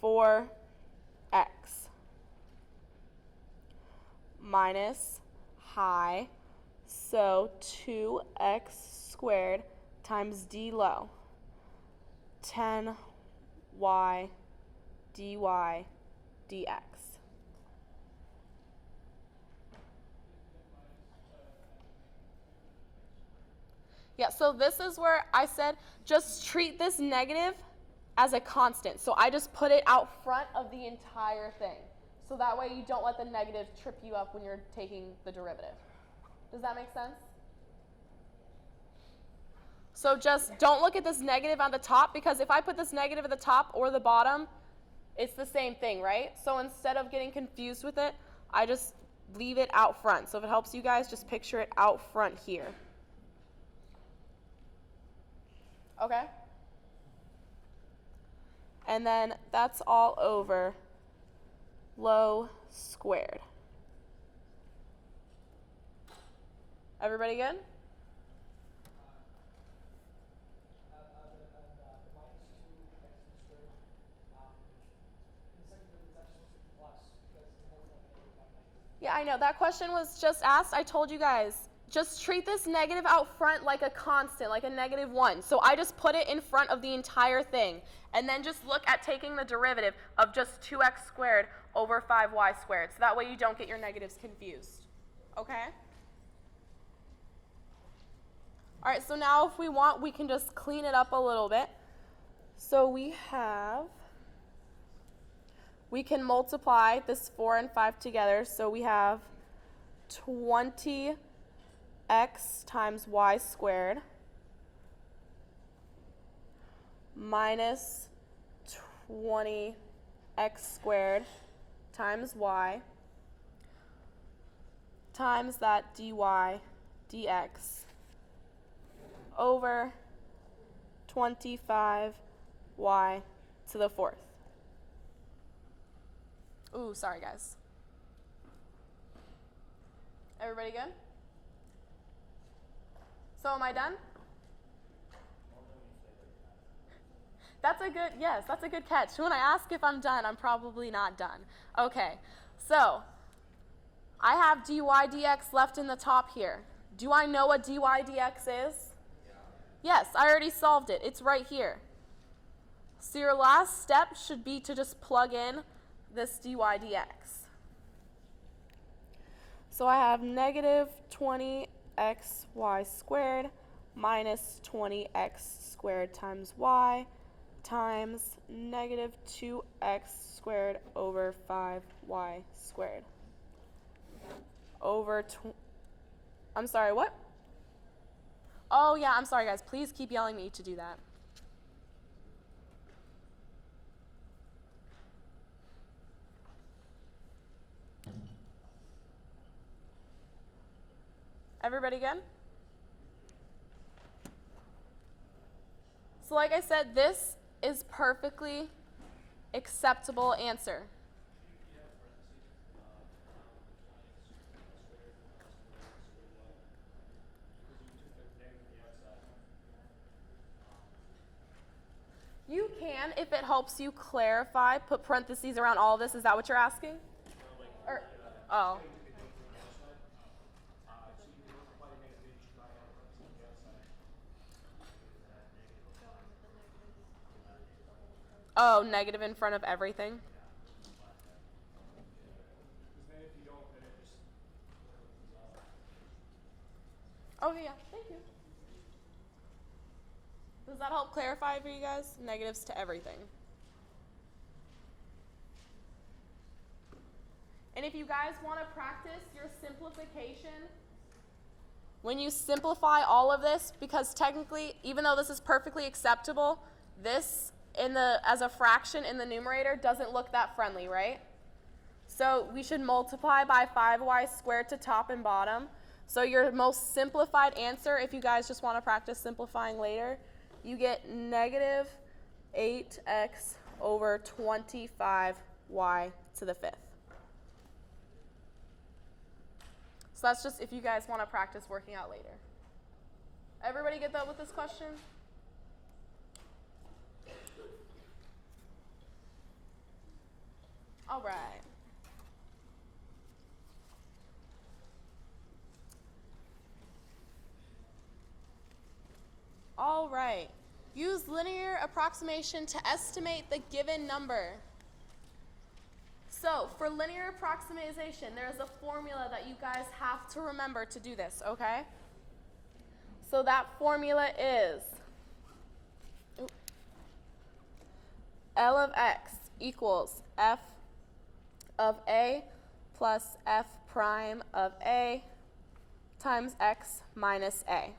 4x minus high, so 2x squared times d low, 10y dy dx. Yeah, so this is where I said just treat this negative as a constant. So I just put it out front of the entire thing. So that way you don't let the negative trip you up when you're taking the derivative. Does that make sense? So just don't look at this negative on the top, because if I put this negative at the top or the bottom, it's the same thing, right? So instead of getting confused with it, I just leave it out front. So if it helps you guys, just picture it out front here. Okay? And then that's all over low squared. Everybody good? Yeah, I know. That question was just asked. I told you guys, just treat this negative out front like a constant, like a -1. So I just put it in front of the entire thing. And then just look at taking the derivative of just 2x squared over 5y squared. So that way you don't get your negatives confused. Okay? All right, so now if we want, we can just clean it up a little bit. So we can multiply this 4 and 5 together. So we have 20x times y squared minus 20x squared times y times that dy dx over 25y to the 4th. Ooh, sorry guys. Everybody good? So am I done? That's a good catch. When I ask if I'm done, I'm probably not done. Okay, so I have dy dx left in the top here. Do I know what dy dx is? Yes, I already solved it. It's right here. So your last step should be to just plug in this dy dx. So I have negative 20xy squared minus 20x squared times y times negative 2x squared over 5y squared over I'm sorry, what? Oh yeah, I'm sorry guys. Please keep yelling at me to do that. Everybody good? So like I said, this is perfectly acceptable answer. You can, if it helps you clarify, put parentheses around all of this. Is that what you're asking? Oh. Oh, negative in front of everything? Okay, yeah, thank you. Does that help clarify for you guys? Negatives to everything. And if you guys want to practice your simplification, when you simplify all of this, because technically, even though this is perfectly acceptable, this as a fraction in the numerator doesn't look that friendly, right? So we should multiply by 5y squared to top and bottom. So your most simplified answer, if you guys just want to practice simplifying later, you get negative 8x over 25y to the fifth. So that's just if you guys want to practice working out later. Everybody get that with this question? All right. All right. Use linear approximation to estimate the given number. So for linear approximation, there's a formula that you guys have to remember to do this, okay? So that formula is L of x equals f of a plus f prime of a times x minus a.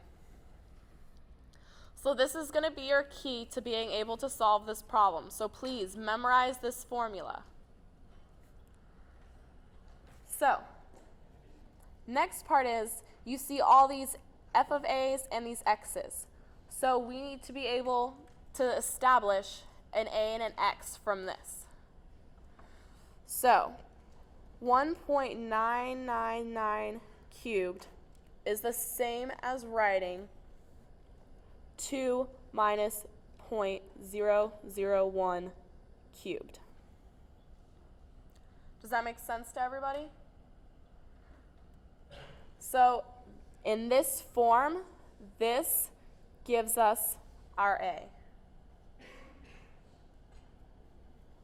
So this is going to be your key to being able to solve this problem. So please memorize this formula. So next part is you see all these f of a's and these x's. So we need to be able to establish an a and an x from this. So 1.999 cubed is the same as writing 2 minus 0.001 cubed. Does that make sense to everybody? So in this form, this gives us our A.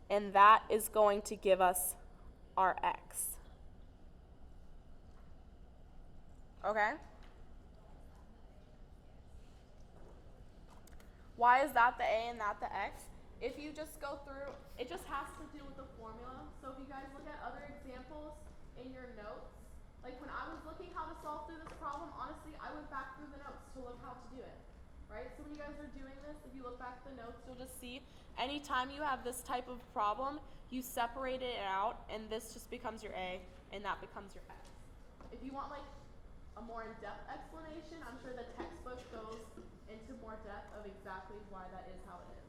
And that is going to give us our X. Okay? Why is that the A and not the X? If you just go through, it just has to do with the formula. So if you guys look at other examples in your notes, like when I was looking how to solve through this problem, honestly, I went back through the notes to look how to do it, right? So when you guys are doing this, if you look back at the notes, you'll just see anytime you have this type of problem, you separate it out, and this just becomes your A, and that becomes your X. If you want like a more in-depth explanation, I'm sure the textbook goes into more depth of exactly why that is how it is.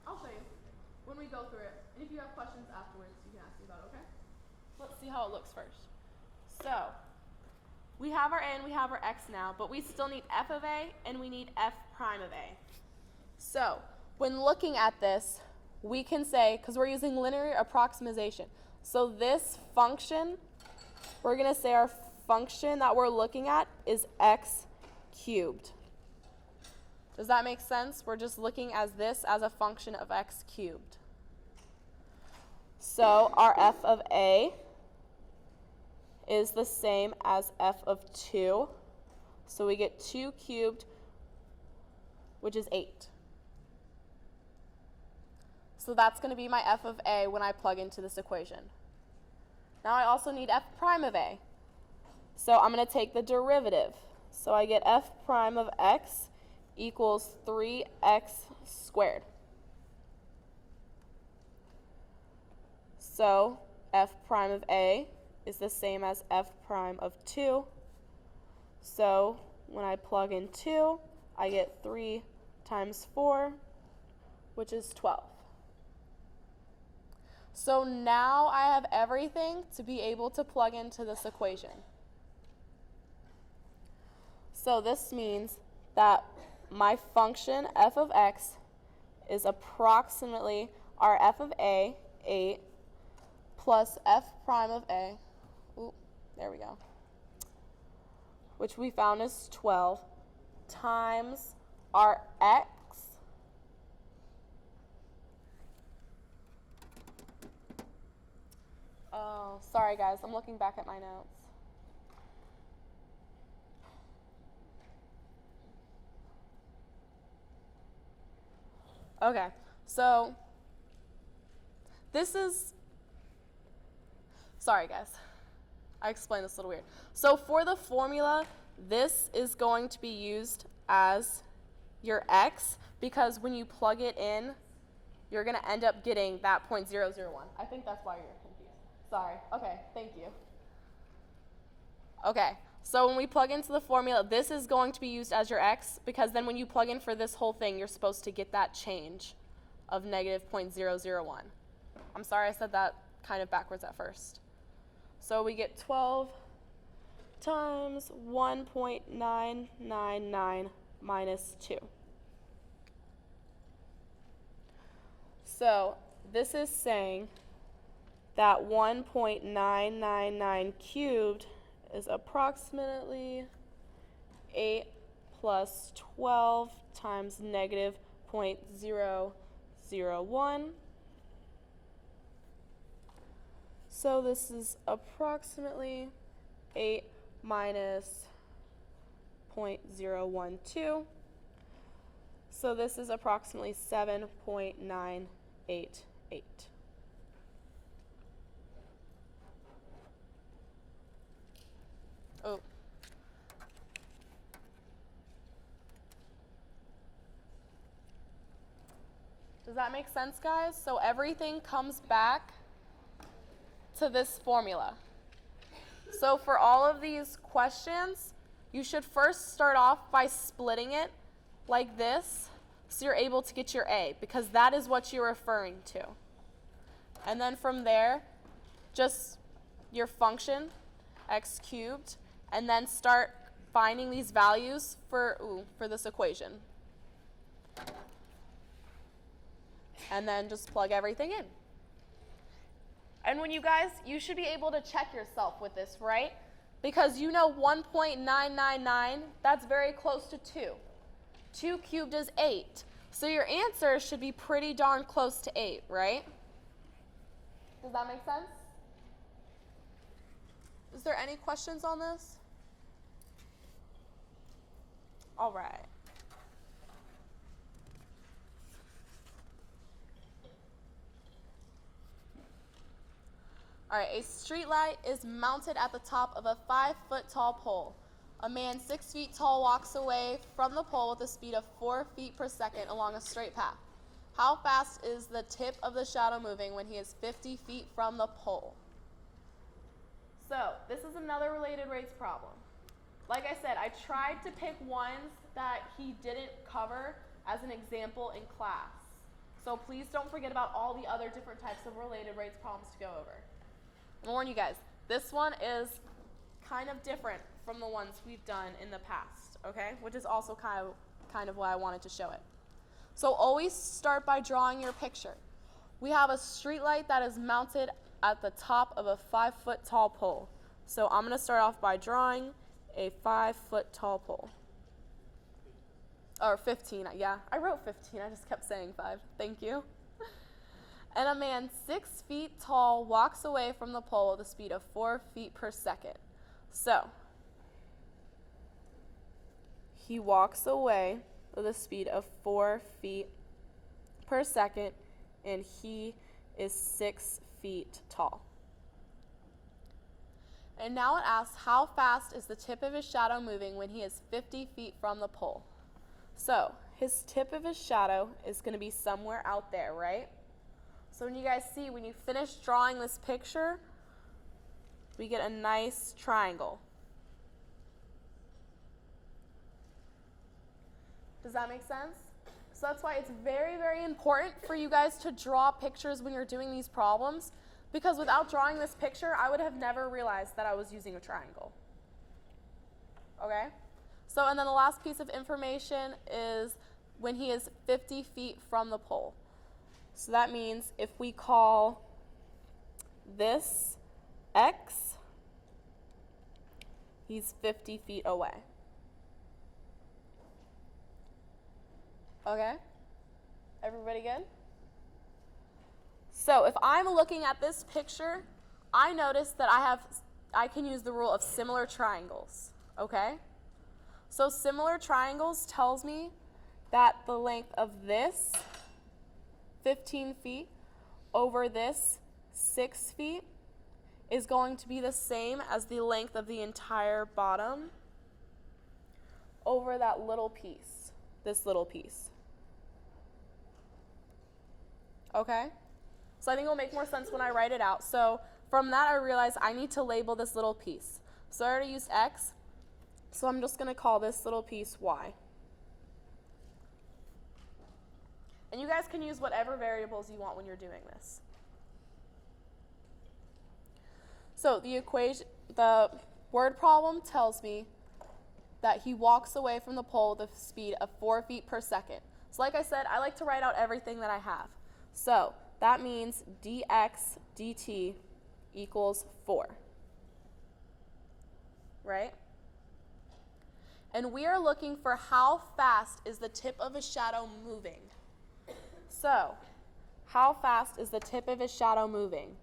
I'll show you when we go through it. And if you have questions afterwards, you can ask me about it, okay? Let's see how it looks first. So we have our A and we have our X now, but we still need f of A and we need f prime of A. So when looking at this, we can say, because we're using linear approximation, so this function, we're going to say our function that we're looking at is x cubed. Does that make sense? We're just looking at this as a function of x cubed. So our f of A is the same as f of 2. So we get 2 cubed, which is 8. So that's going to be my f of A when I plug into this equation. Now I also need f prime of A. So I'm going to take the derivative. So I get f prime of x equals 3x squared. So f prime of A is the same as f prime of 2. So when I plug in 2, I get 3 times 4, which is 12. So now I have everything to be able to plug into this equation. So this means that my function f of x is approximately our f of A, 8, plus f prime of A, there we go, which we found is 12, times our x, oh, sorry guys, I'm looking back at my notes. Okay, so this is, sorry guys, I explained this a little weird. So for the formula, this is going to be used as your x, because when you plug it in, you're going to end up getting that 0.001. I think that's why you're confused. Sorry. Okay, thank you. Okay, so when we plug into the formula, this is going to be used as your x, because then when you plug in for this whole thing, you're supposed to get that change of negative 0.001. I'm sorry I said that kind of backwards at first. So we get 12 times 1.999 minus 2. So this is saying that 1.999 cubed is approximately 8 plus 12 times negative 0.001. So this is approximately 8 minus 0.012. So this is approximately 7.988. Oh. Does that make sense, guys? So everything comes back to this formula. So for all of these questions, you should first start off by splitting it like this, so you're able to get your A, because that is what you're referring to. And then from there, just your function, x cubed, and then start finding these values for this equation. And then just plug everything in. And when you guys, you should be able to check yourself with this, right? Because you know 1.999, that's very close to 2. 2 cubed is 8. So your answer should be pretty darn close to 8, right? Does that make sense? Is there any questions on this? All right. All right, a street light is mounted at the top of a 5-foot tall pole. A man 6 feet tall walks away from the pole with a speed of 4 feet per second along a straight path. How fast is the tip of the shadow moving when he is 50 feet from the pole? So this is another related rates problem. Like I said, I tried to pick ones that he didn't cover as an example in class. So please don't forget about all the other different types of related rates problems to go over. I'll warn you guys, this one is kind of different from the ones we've done in the past, okay? Which is also kind of why I wanted to show it. So always start by drawing your picture. We have a street light that is mounted at the top of a 5-foot tall pole. So I'm going to start off by drawing a 5-foot tall pole. Or 15, yeah. I wrote 15, I just kept saying 5. Thank you. And a man 6 feet tall walks away from the pole with a speed of 4 feet per second. So he walks away with a speed of 4 feet per second, and he is 6 feet tall. And now it asks, how fast is the tip of his shadow moving when he is 50 feet from the pole? So his tip of his shadow is going to be somewhere out there, right? So when you guys see, when you finish drawing this picture, we get a nice triangle. Does that make sense? So that's why it's very, very important for you guys to draw pictures when you're doing these problems, because without drawing this picture, I would have never realized that I was using a triangle. Okay? So, and then the last piece of information is when he is 50 feet from the pole. So that means if we call this x, he's 50 feet away. Okay? Everybody good? So if I'm looking at this picture, I notice that I can use the rule of similar triangles. Okay? So similar triangles tells me that the length of this 15 feet over this 6 feet is going to be the same as the length of the entire bottom over that little piece, this little piece. Okay? So I think it'll make more sense when I write it out. So from that I realized I need to label this little piece. So I already used x, so I'm just going to call this little piece y. And you guys can use whatever variables you want when you're doing this. So the word problem tells me that he walks away from the pole with a speed of 4 feet per second. So like I said, I like to write out everything that I have. So that means dx dt equals 4. Right? And we are looking for how fast is the tip of a shadow moving. So, how fast is the tip of his shadow moving?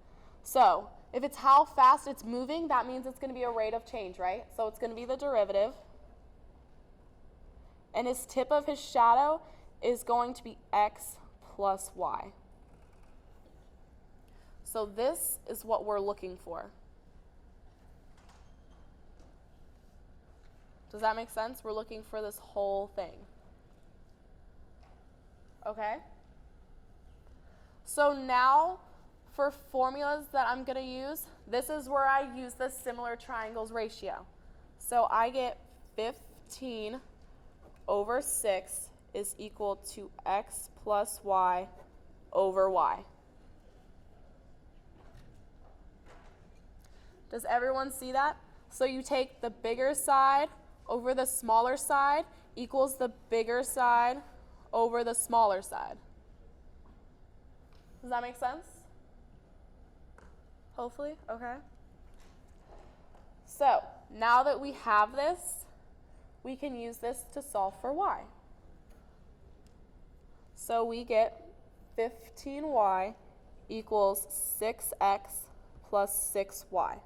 So, if it's how fast it's moving, that means it's going to be a rate of change, right? So it's going to be the derivative. And his tip of his shadow is going to be x plus y. So this is what we're looking for. Does that make sense? We're looking for this whole thing. Okay? So now, for formulas that I'm going to use, this is where I use the similar triangles ratio. So I get 15 over 6 is equal to x plus y over y. Does everyone see that? So you take the bigger side over the smaller side equals the bigger side over the smaller side. Does that make sense? Hopefully, okay. So now that we have this, we can use this to solve for y. So we get 15y equals 6x plus 6y.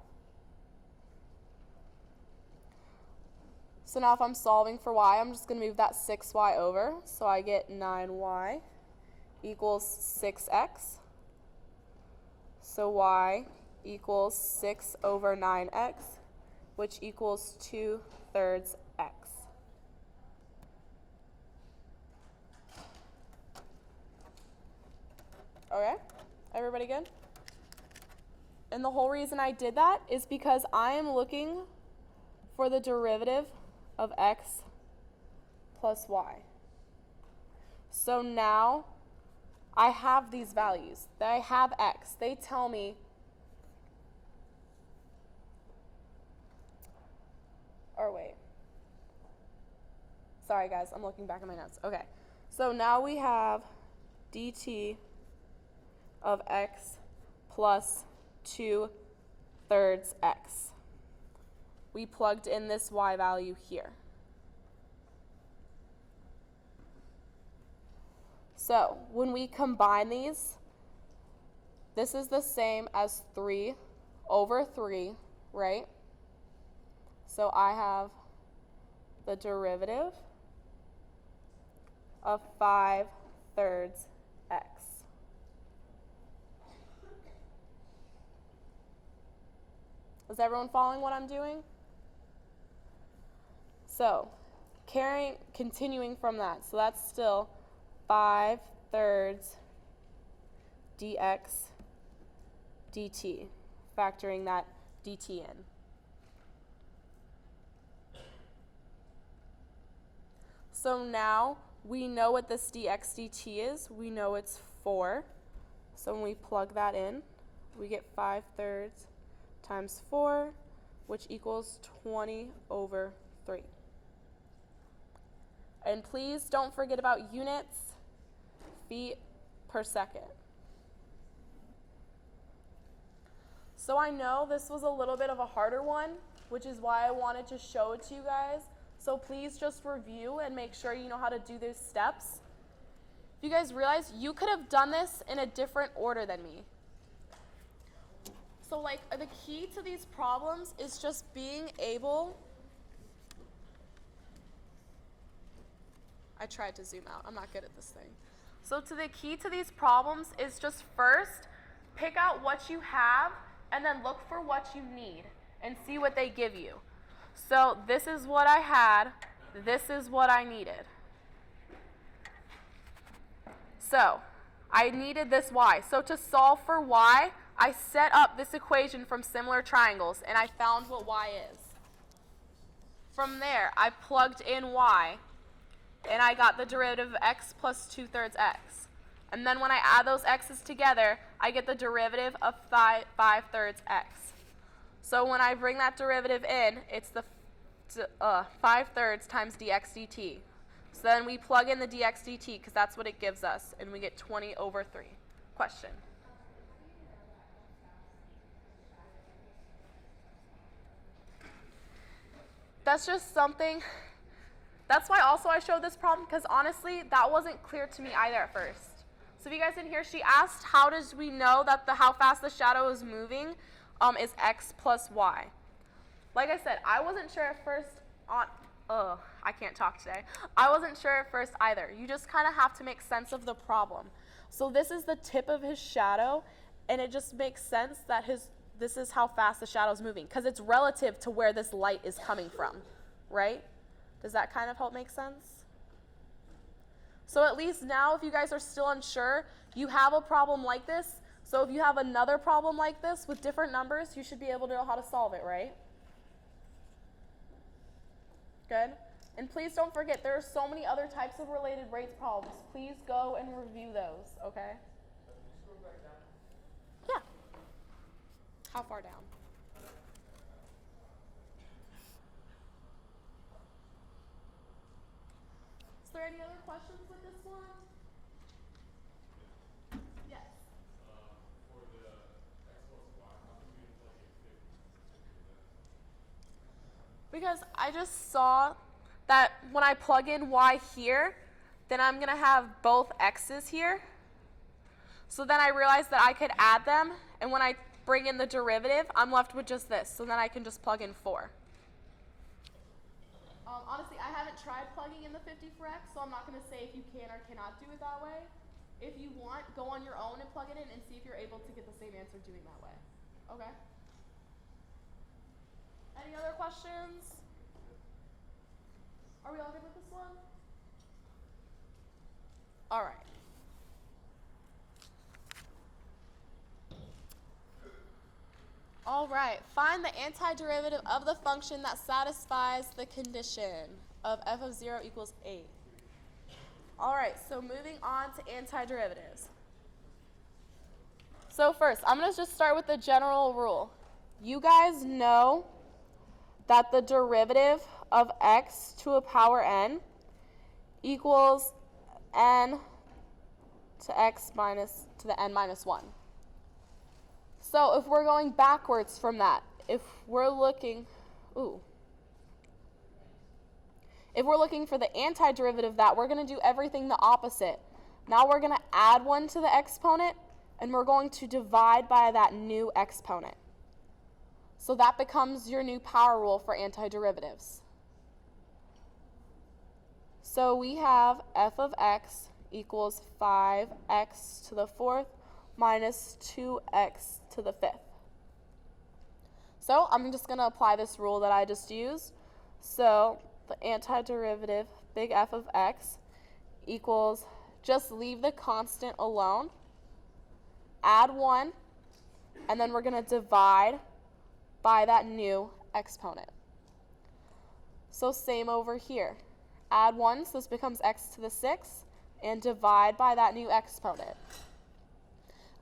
So now if I'm solving for y, I'm just going to move that 6y over. So I get 9y equals 6x. So y equals 6 over 9x, which equals 2/3 x. Okay, everybody good? And the whole reason I did that is because I am looking for the derivative of x plus y. So now I have these values. I have x. They tell me sorry guys, I'm looking back at my notes. Okay, so now we have dt of x plus 2/3 x. We plugged in this y value here. So when we combine these, this is the same as 3 over 3, right? So I have the derivative of 5/3 x. Is everyone following what I'm doing? So, continuing from that, so that's still 5/3 dx dt, factoring that dt in. So now we know what this dx dt is. We know it's 4. So when we plug that in, we get 5/3 times 4, which equals 20 over 3. And please don't forget about units, feet per second. So I know this was a little bit of a harder one, which is why I wanted to show it to you guys. So please just review and make sure you know how to do those steps. If you guys realize, you could have done this in a different order than me. So like the key to these problems is just being able, I tried to zoom out, I'm not good at this thing. So the key to these problems is just first pick out what you have and then look for what you need and see what they give you. So this is what I had, this is what I needed. So I needed this y. So to solve for y, I set up this equation from similar triangles and I found what y is. From there, I plugged in y and I got the derivative of x plus 2/3 x. And then when I add those x's together, I get the derivative of 5/3 x. So when I bring that derivative in, it's the 5/3 times dx dt. So then we plug in the dx dt because that's what it gives us, and we get 20/3. Question? That's just something, that's why also I showed this problem, because honestly, that wasn't clear to me either at first. So if you guys didn't hear, she asked how does we know that how fast the shadow is moving is x plus y. Like I said, I wasn't sure at first I can't talk today. I wasn't sure at first either. You just kind of have to make sense of the problem. So this is the tip of his shadow, and it just makes sense that this is how fast the shadow is moving, because it's relative to where this light is coming from, right? Does that kind of help make sense? So at least now, if you guys are still unsure, you have a problem like this. So if you have another problem like this with different numbers, you should be able to know how to solve it, right? Good. And please don't forget, there are so many other types of related rates problems. Please go and review those, okay? Yeah. How far down? Is there any other questions with this one? Yes. For the x plus y, how come you plug in 50? Because I just saw that when I plug in y here, then I'm going to have both x's here. So then I realized that I could add them, and when I bring in the derivative, I'm left with just this. So then I can just plug in 4. Honestly, I haven't tried plugging in the 50 for x, so I'm not going to say if you can or cannot do it that way. If you want, go on your own and plug it in and see if you're able to get the same answer doing that way. Okay? Any other questions? Are we all good with this one? All right. All right, find the antiderivative of the function that satisfies the condition of f of 0 equals 8. All right, so moving on to antiderivatives. So first, I'm going to just start with the general rule. You guys know that the derivative of x to a power n equals n to x minus to the n minus 1. So if we're going backwards from that, if we're looking for the antiderivative of that, we're going to do everything the opposite. Now we're going to add 1 to the exponent, and we're going to divide by that new exponent. So that becomes your new power rule for antiderivatives. So we have f of x equals 5x to the 4th minus 2x to the 5th. So I'm just going to apply this rule that I just used. So the antiderivative, big F of x, equals, just leave the constant alone, add 1, and then we're going to divide by that new exponent. So same over here. Add 1, so this becomes x to the 6th, and divide by that new exponent.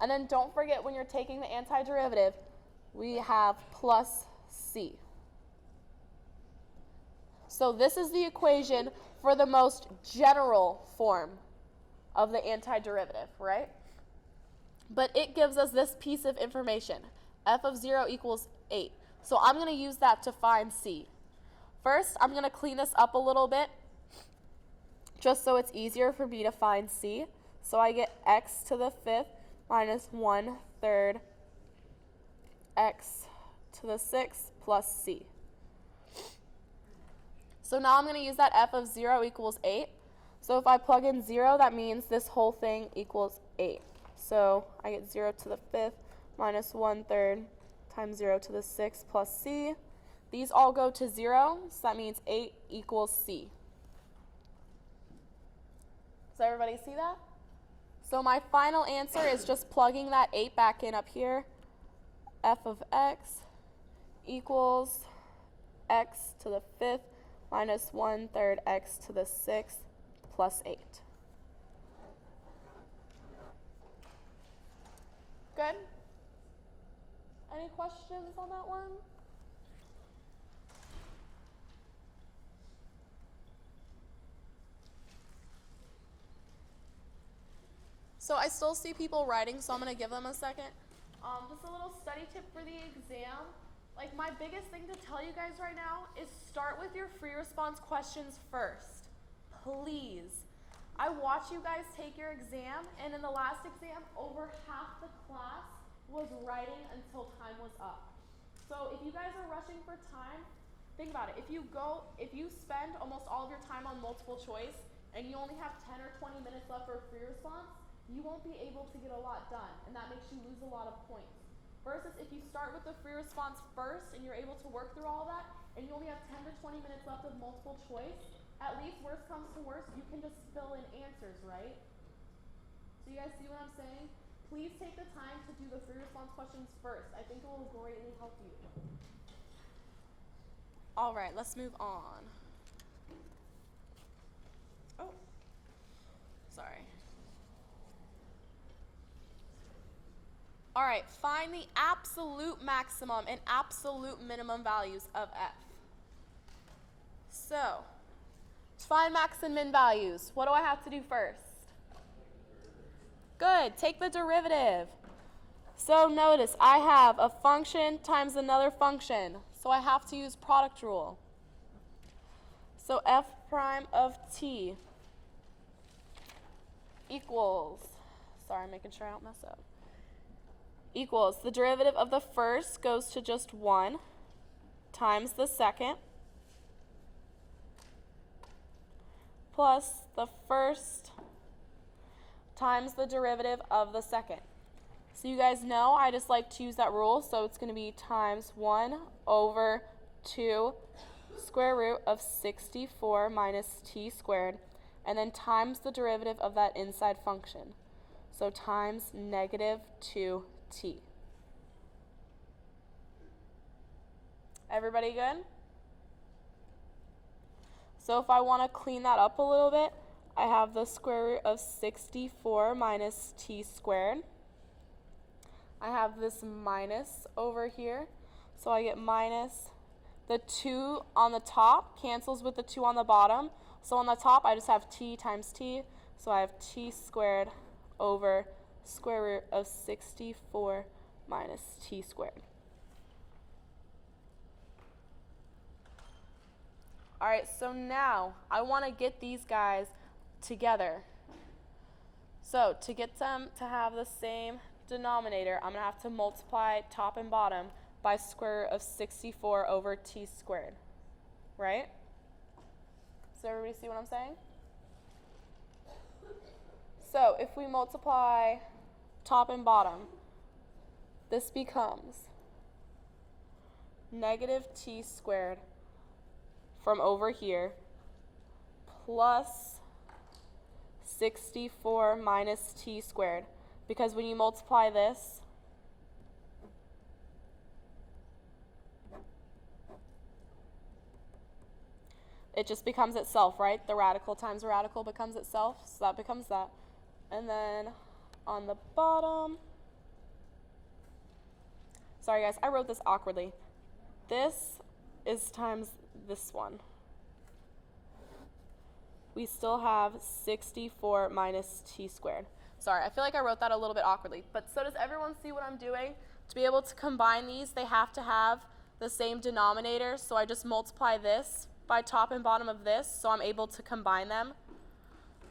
And then don't forget, when you're taking the antiderivative, we have plus c. So this is the equation for the most general form of the antiderivative, right? But it gives us this piece of information. F of 0 equals 8. So I'm going to use that to find c. First, I'm going to clean this up a little bit, just so it's easier for me to find c. So I get x to the 5th minus 1/3 x to the 6th plus c. So now I'm going to use that f of 0 equals 8. So if I plug in 0, that means this whole thing equals 8. So I get 0 to the 5th minus 1/3 times 0 to the 6th plus c. These all go to 0, so that means 8 equals c. Does everybody see that? So my final answer is just plugging that 8 back in up here. F of x equals x to the 5th minus 1/3 x to the 6th plus 8. Good? Any questions on that one? So I still see people writing, so I'm going to give them a second. Just a little study tip for the exam. Like, my biggest thing to tell you guys right now is start with your free response questions first. Please. I watch you guys take your exam, and in the last exam, over half the class was writing until time was up. So if you guys are rushing for time, think about it. If you spend almost all of your time on multiple choice, and you only have 10 or 20 minutes left for a free response, you won't be able to get a lot done, and that makes you lose a lot of points. Versus if you start with the free response first and you're able to work through all of that, and you only have 10 to 20 minutes left of multiple choice, at least worst comes to worst, you can just fill in answers, right? So you guys see what I'm saying? Please take the time to do the free response questions first. I think it will greatly help you. All right, let's move on. Oh, sorry. All right, find the absolute maximum and absolute minimum values of f. So, to find max and min values, what do I have to do first? Good, take the derivative. So notice, I have a function times another function, so I have to use product rule. So f prime of t equals, sorry, I'm making sure I don't mess up, equals the derivative of the first goes to just 1 times the second plus the first times the derivative of the second. So you guys know I just like to use that rule, so it's going to be times 1 over 2 square root of 64 minus t squared, and then times the derivative of that inside function. So times negative 2t. Everybody good? So if I want to clean that up a little bit, I have the square root of 64 minus t squared. I have this minus over here, so I get minus the 2 on the top cancels with the 2 on the bottom. So on the top, I just have t times t, so I have t squared over square root of 64 minus t squared. All right, so now I want to get these guys together. So to get them to have the same denominator, I'm going to have to multiply top and bottom by square root of 64 over t squared, right? Does everybody see what I'm saying? So if we multiply top and bottom, this becomes negative t squared from over here plus 64 minus t squared, because when you multiply this, it just becomes itself, right? The radical times the radical becomes itself, so that becomes that. And then on the bottom, sorry guys, I wrote this awkwardly. This is times this one. We still have 64 minus t squared. Sorry, I feel like I wrote that a little bit awkwardly, but so does everyone see what I'm doing? To be able to combine these, they have to have the same denominator, so I just multiply this by top and bottom of this, so I'm able to combine them.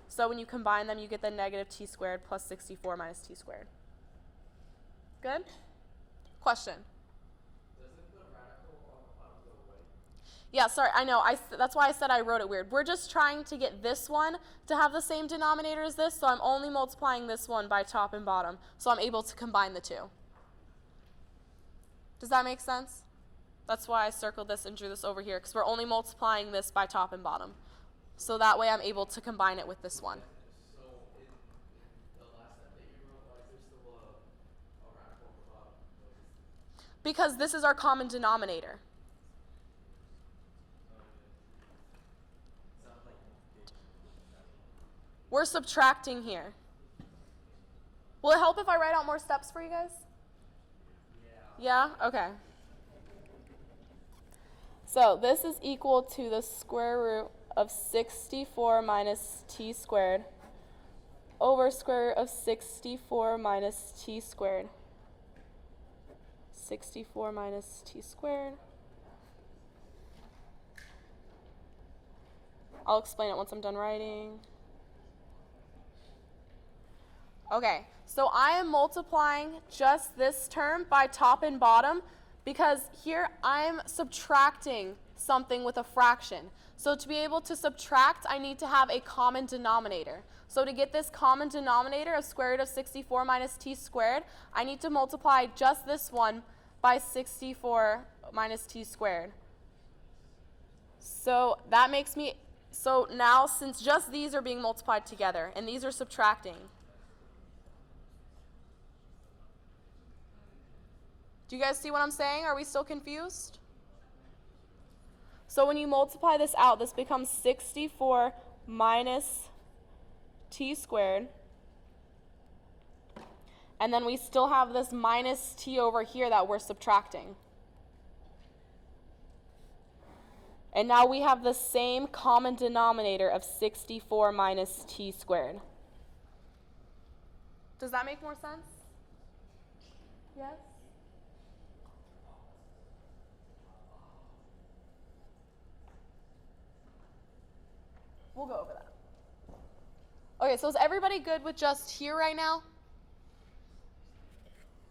So when you combine them, you get the negative t squared plus 64 minus t squared. Good? Question? Doesn't the radical on the bottom go away? Yeah, sorry, I know. That's why I said I wrote it weird. We're just trying to get this one to have the same denominator as this, so I'm only multiplying this one by top and bottom, so I'm able to combine the two. Does that make sense? That's why I circled this and drew this over here, because we're only multiplying this by top and bottom. So that way I'm able to combine it with this one. So in the last step that you wrote, why is there still a radical at the bottom? Because this is our common denominator. We're subtracting here. Will it help if I write out more steps for you guys? Yeah? Okay. So this is equal to the square root of 64 minus t squared over square root of 64 minus t squared. 64 minus t squared. I'll explain it once I'm done writing. Okay, so I am multiplying just this term by top and bottom because here I'm subtracting something with a fraction. So to be able to subtract, I need to have a common denominator. So to get this common denominator of square root of 64 minus t squared, I need to multiply just this one by 64 minus t squared. So that makes me, so now since just these are being multiplied together and these are subtracting, do you guys see what I'm saying? Are we still confused? So when you multiply this out, this becomes 64 minus t squared. And then we still have this minus t over here that we're subtracting. And now we have the same common denominator of 64 minus t squared. Does that make more sense? Yes? We'll go over that. Okay, so is everybody good with just here right now?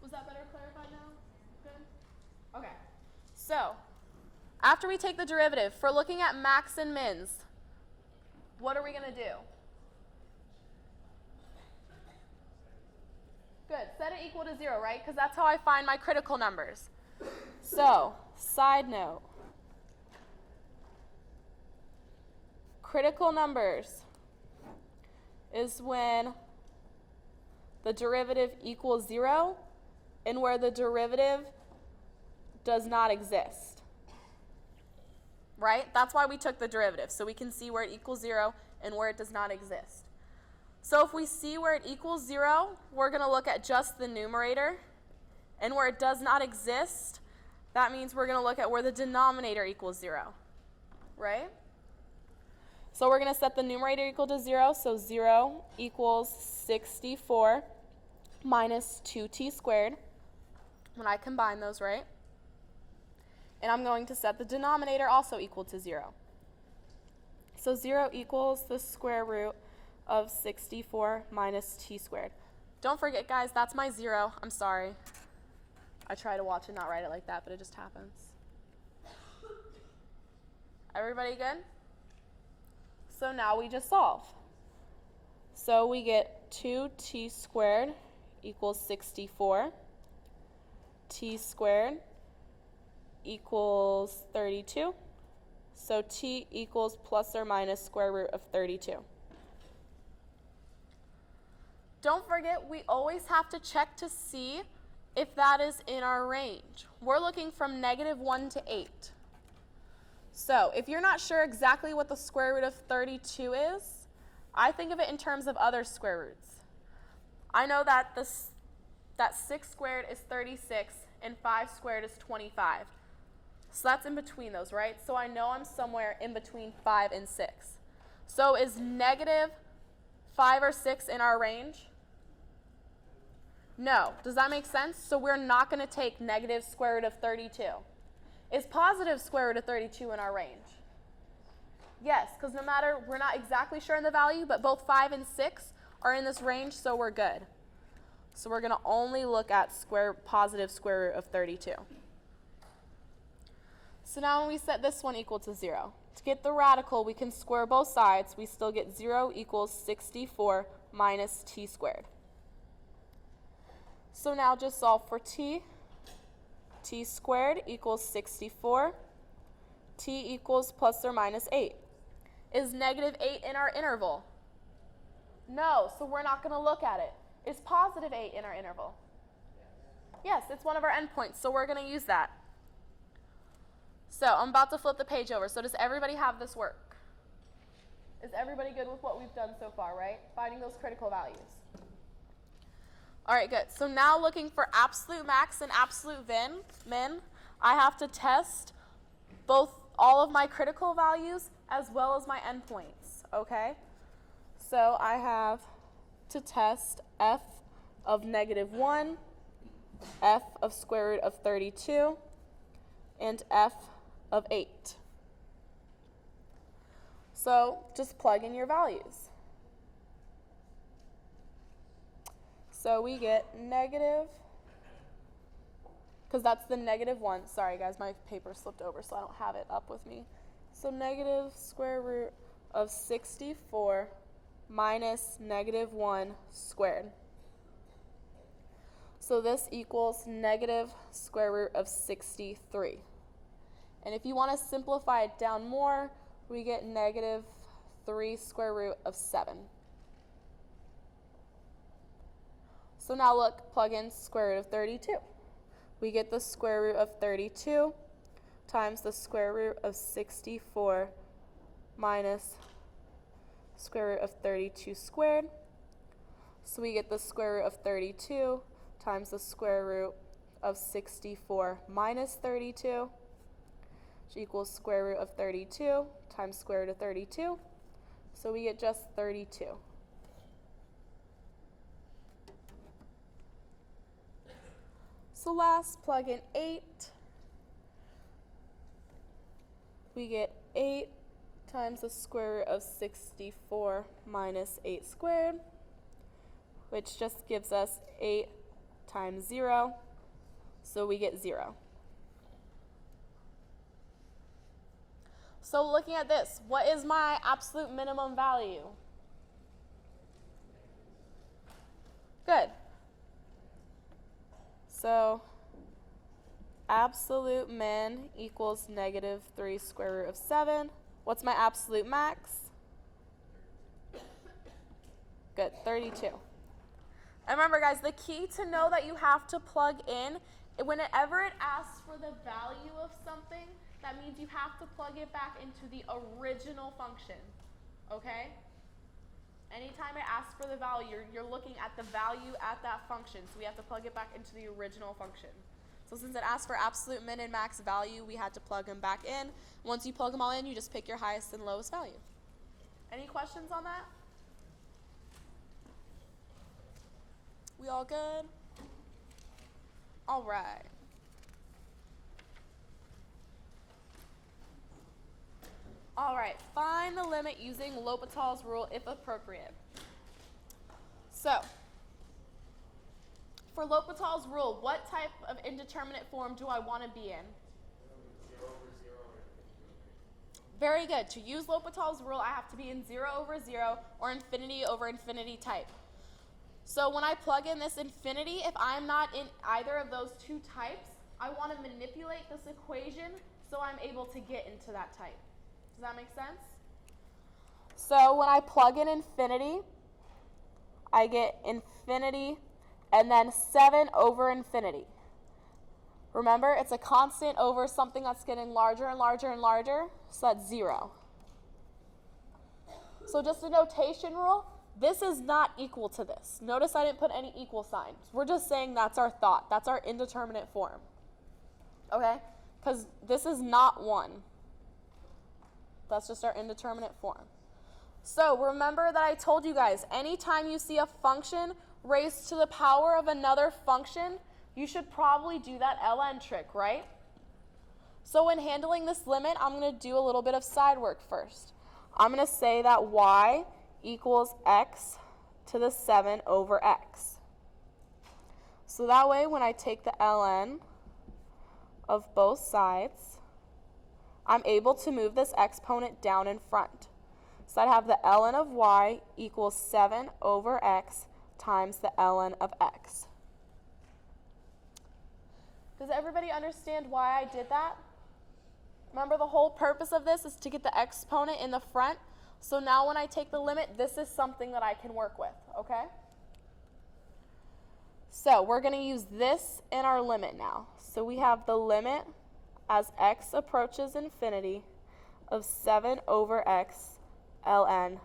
Was that better clarified now? Good? Okay. So, after we take the derivative, for looking at max and mins, what are we going to do? Good. Set it equal to 0, right? Because that's how I find my critical numbers. So, side note. Critical numbers is when the derivative equals 0 and where the derivative does not exist. Right? That's why we took the derivative, so we can see where it equals 0 and where it does not exist. So if we see where it equals 0, we're going to look at just the numerator. And where it does not exist, that means we're going to look at where the denominator equals 0. Right? So we're going to set the numerator equal to 0. So 0 equals 64 minus 2t squared when I combine those, right? And I'm going to set the denominator also equal to 0. So 0 equals the square root of 64 minus t squared. Don't forget, guys, that's my 0. I'm sorry. I try to watch and not write it like that, but it just happens. Everybody good? So now we just solve. So we get 2t squared equals 64. T squared equals 32. So t equals plus or minus square root of 32. Don't forget, we always have to check to see if that is in our range. We're looking from -1 to 8. So if you're not sure exactly what the square root of 32 is, I think of it in terms of other square roots. I know that that 6 squared is 36 and 5 squared is 25. So that's in between those, right? So I know I'm somewhere in between 5 and 6. So is -5 or 6 in our range? No. Does that make sense? So we're not going to take negative square root of 32. Is positive square root of 32 in our range? Yes, because no matter, we're not exactly sure in the value, but both 5 and 6 are in this range, so we're good. So we're going to only look at positive square root of 32. So now when we set this one equal to 0, to get the radical, we can square both sides. We still get 0 equals 64 minus t squared. So now just solve for t. T squared equals 64. T equals plus or minus 8. Is negative 8 in our interval? No, so we're not going to look at it. Is positive 8 in our interval? Yes, it's one of our endpoints, so we're going to use that. So I'm about to flip the page over. So does everybody have this work? Is everybody good with what we've done so far, right? Finding those critical values. All right, good. So now looking for absolute max and absolute min, I have to test both all of my critical values as well as my endpoints, okay? So I have to test f of -1, f of square root of 32, and f of 8. So just plug in your values. So we get negative, because that's the -1. Sorry guys, my paper slipped over so I don't have it up with me. So negative square root of 64 minus -1 squared. So this equals negative square root of 63. And if you want to simplify it down more, we get negative 3 square root of 7. So now look, plug in square root of 32. We get the square root of 32 times the square root of 64 minus square root of 32 squared. So we get the square root of 32 times the square root of 64 minus 32, which equals square root of 32 times square root of 32. So we get just 32. So last, plug in 8. We get 8 times the square root of 64 minus 8 squared, which just gives us 8 times 0, so we get 0. So looking at this, what is my absolute minimum value? Good. So absolute min equals negative 3 square root of 7. What's my absolute max? Good, 32. And remember, guys, the key to know that you have to plug in, whenever it asks for the value of something, that means you have to plug it back into the original function, okay? Anytime it asks for the value, you're looking at the value at that function, so we have to plug it back into the original function. So since it asks for absolute min and max value, we had to plug them back in. Once you plug them all in, you just pick your highest and lowest value. Any questions on that? We all good? All right. All right, find the limit using L'Hopital's rule if appropriate. So, for L'Hopital's rule, what type of indeterminate form do I want to be in? 0 over 0. Very good. To use L'Hopital's rule, I have to be in 0 over 0 or infinity over infinity type. So when I plug in this infinity, if I'm not in either of those two types, I want to manipulate this equation so I'm able to get into that type. Does that make sense? So when I plug in infinity, I get infinity and then 7 over infinity. Remember, it's a constant over something that's getting larger and larger and larger, so that's 0. So just a notation rule, this is not equal to this. Notice I didn't put any equal signs. We're just saying that's our thought. That's our indeterminate form. Okay? Because this is not 1. That's just our indeterminate form. So remember that I told you guys, anytime you see a function raised to the power of another function, you should probably do that ln trick, right? So when handling this limit, I'm going to do a little bit of side work first. I'm going to say that y equals x to the 7 over x. So that way, when I take the ln of both sides, I'm able to move this exponent down in front. So I'd have the ln of y equals 7 over x times the ln of x. Does everybody understand why I did that? Remember, the whole purpose of this is to get the exponent in the front. So now when I take the limit, this is something that I can work with, okay? So we're going to use this in our limit now. So we have the limit as x approaches infinity of 7 over x ln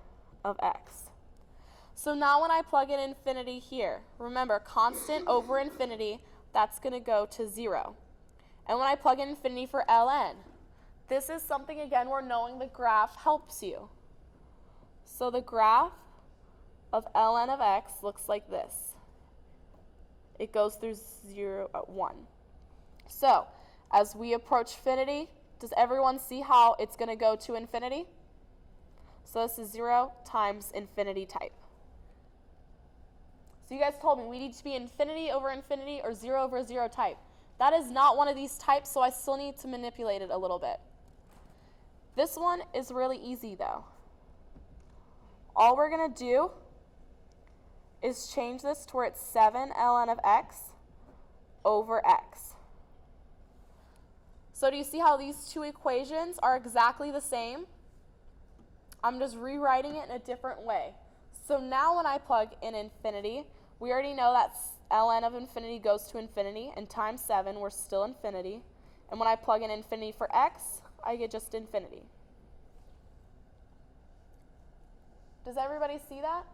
of x. So now when I plug in infinity here, remember, constant over infinity, that's going to go to 0. And when I plug in infinity for ln, this is something, again, where knowing the graph helps you. So the graph of ln of x looks like this. It goes through 1. So as we approach infinity, does everyone see how it's going to go to infinity? So this is 0 times infinity type. So you guys told me we need to be infinity over infinity or 0 over 0 type. That is not one of these types, so I still need to manipulate it a little bit. This one is really easy, though. All we're going to do is change this to where it's 7 ln of x over x. So do you see how these two equations are exactly the same? I'm just rewriting it in a different way. So now when I plug in infinity, we already know that ln of infinity goes to infinity, and times 7, we're still infinity. And when I plug in infinity for x, I get just infinity. Does everybody see that?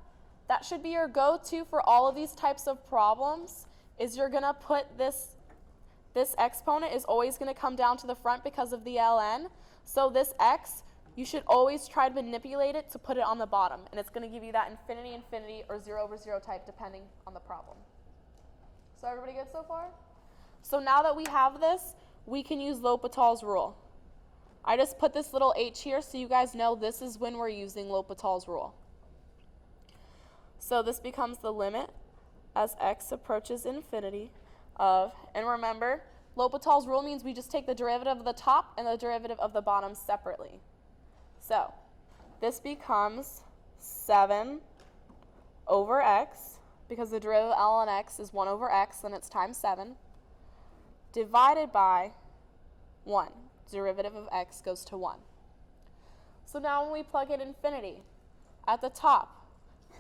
That should be your go-to for all of these types of problems, is you're going to put this exponent is always going to come down to the front because of the ln. So this x, you should always try to manipulate it to put it on the bottom. And it's going to give you that infinity, infinity, or 0 over 0 type depending on the problem. So everybody good so far? So now that we have this, we can use L'Hopital's rule. I just put this little h here so you guys know this is when we're using L'Hopital's rule. So this becomes the limit as x approaches infinity of, and remember, L'Hopital's rule means we just take the derivative of the top and the derivative of the bottom separately. So this becomes 7 over x, because the derivative of ln x is 1 over x, then it's times 7, divided by 1. Derivative of x goes to 1. So now when we plug in infinity, at the top,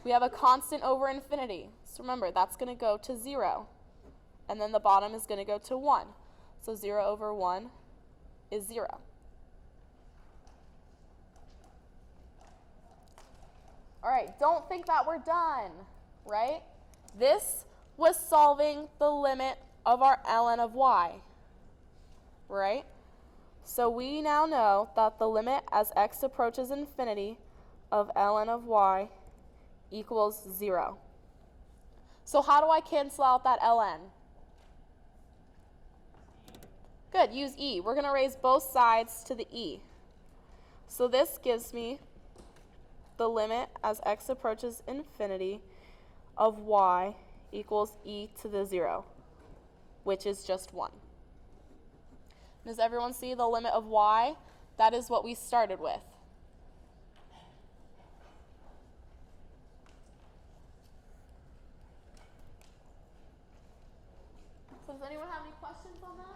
we have a constant over infinity. So remember, that's going to go to 0. And then the bottom is going to go to 1. So 0 over 1 is 0. All right, don't think that we're done, right? This was solving the limit of our ln of y, right? So we now know that the limit as x approaches infinity of ln of y equals 0. So how do I cancel out that ln? Good, use e. We're going to raise both sides to the e. So this gives me the limit as x approaches infinity of y equals e to the 0, which is just 1. Does everyone see the limit of y? That is what we started with. So does anyone have any questions on that?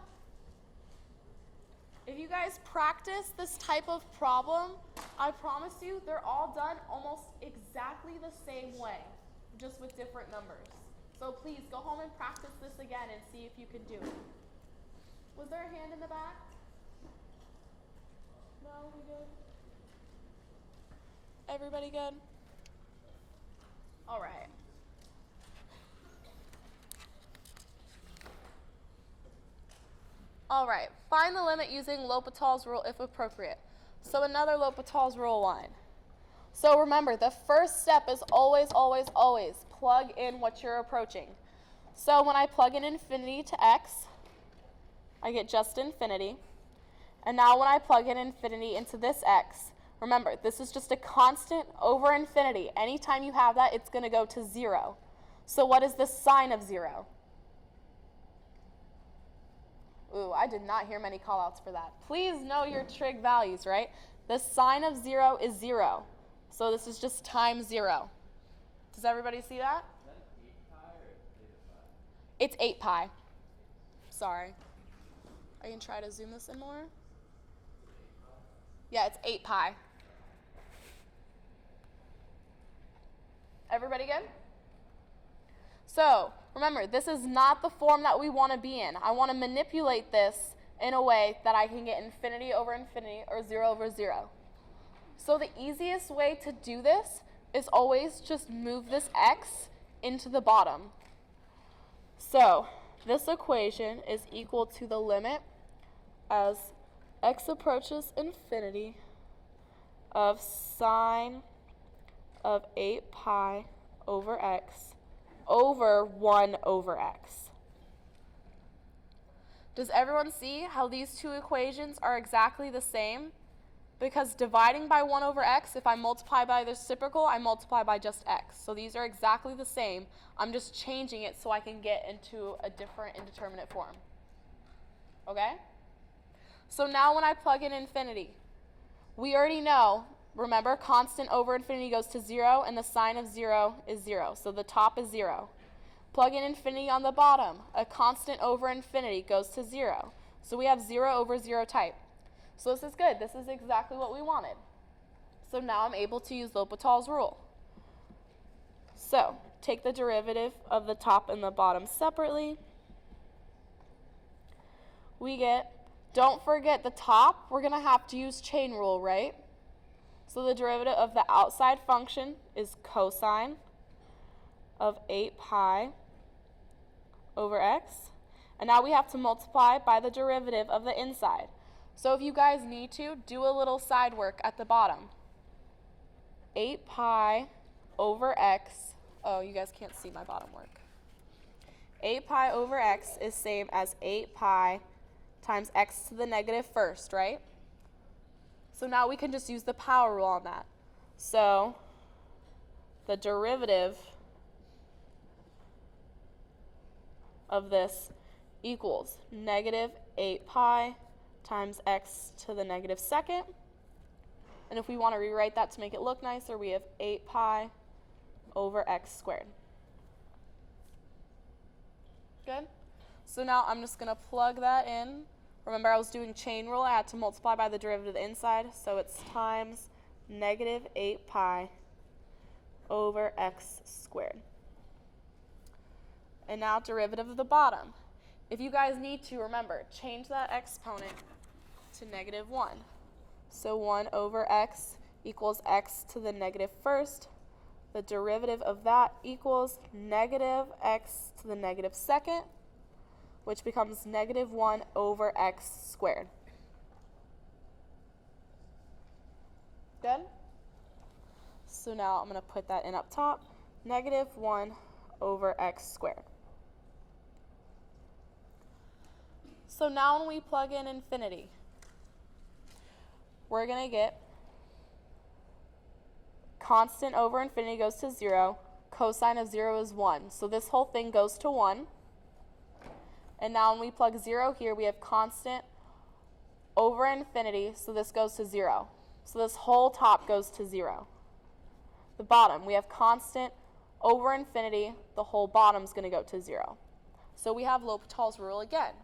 If you guys practice this type of problem, I promise you they're all done almost exactly the same way, just with different numbers. So please go home and practice this again and see if you can do it. Was there a hand in the back? No, we good? Everybody good? All right. All right, find the limit using L'Hopital's rule if appropriate. So another L'Hopital's rule 1. So remember, the first step is always, always, always plug in what you're approaching. So when I plug in infinity to x, I get just infinity. And now when I plug in infinity into this x, remember, this is just a constant over infinity. Anytime you have that, it's going to go to 0. So what is the sign of 0? Ooh, I did not hear many callouts for that. Please know your trig values, right? The sine of 0 is 0. So this is just times 0. Does everybody see that? Is that 8 pi or negative pi? It's 8 pi. Sorry. I can try to zoom this in more. Yeah, it's 8 pi. Everybody good? So, remember, this is not the form that we want to be in. I want to manipulate this in a way that I can get infinity over infinity or 0 over 0. So the easiest way to do this is always just move this x into the bottom. So this equation is equal to the limit as x approaches infinity of sine of 8 pi over x over 1 over x. Does everyone see how these two equations are exactly the same? Because dividing by 1 over x, if I multiply by the reciprocal, I multiply by just x. So these are exactly the same. I'm just changing it so I can get into a different indeterminate form. Okay? So now when I plug in infinity, we already know, remember, constant over infinity goes to 0, and the sine of 0 is 0. So the top is 0. Plug in infinity on the bottom. A constant over infinity goes to 0. So we have 0 over 0 type. So this is good. This is exactly what we wanted. So now I'm able to use L'Hopital's rule. So take the derivative of the top and the bottom separately. We get, don't forget the top, we're going to have to use chain rule, right? So the derivative of the outside function is cosine of 8 pi over x. And now we have to multiply by the derivative of the inside. So if you guys need to, do a little side work at the bottom. 8 pi over x. Oh, you guys can't see my bottom work. 8 pi over x is same as 8 pi times x to the negative first, right? So now we can just use the power rule on that. So the derivative of this equals negative 8 pi times x to the negative second. And if we want to rewrite that to make it look nicer, we have 8 pi over x squared. Good? So now I'm just going to plug that in. Remember, I was doing chain rule. I had to multiply by the derivative of the inside. So it's times negative 8 pi over x squared. And now derivative of the bottom. If you guys need to, remember, change that exponent to negative 1. So 1 over x equals x to the negative first. The derivative of that equals negative x to the negative second, which becomes negative 1 over x squared. Good? So now I'm going to put that in up top. Negative 1 over x squared. So now when we plug in infinity, we're going to get constant over infinity goes to 0. Cosine of 0 is 1. So this whole thing goes to 1. And now when we plug 0 here, we have constant over infinity, so this goes to 0. So this whole top goes to 0. The bottom, we have constant over infinity, the whole bottom's going to go to 0. So we have L'Hopital's rule again.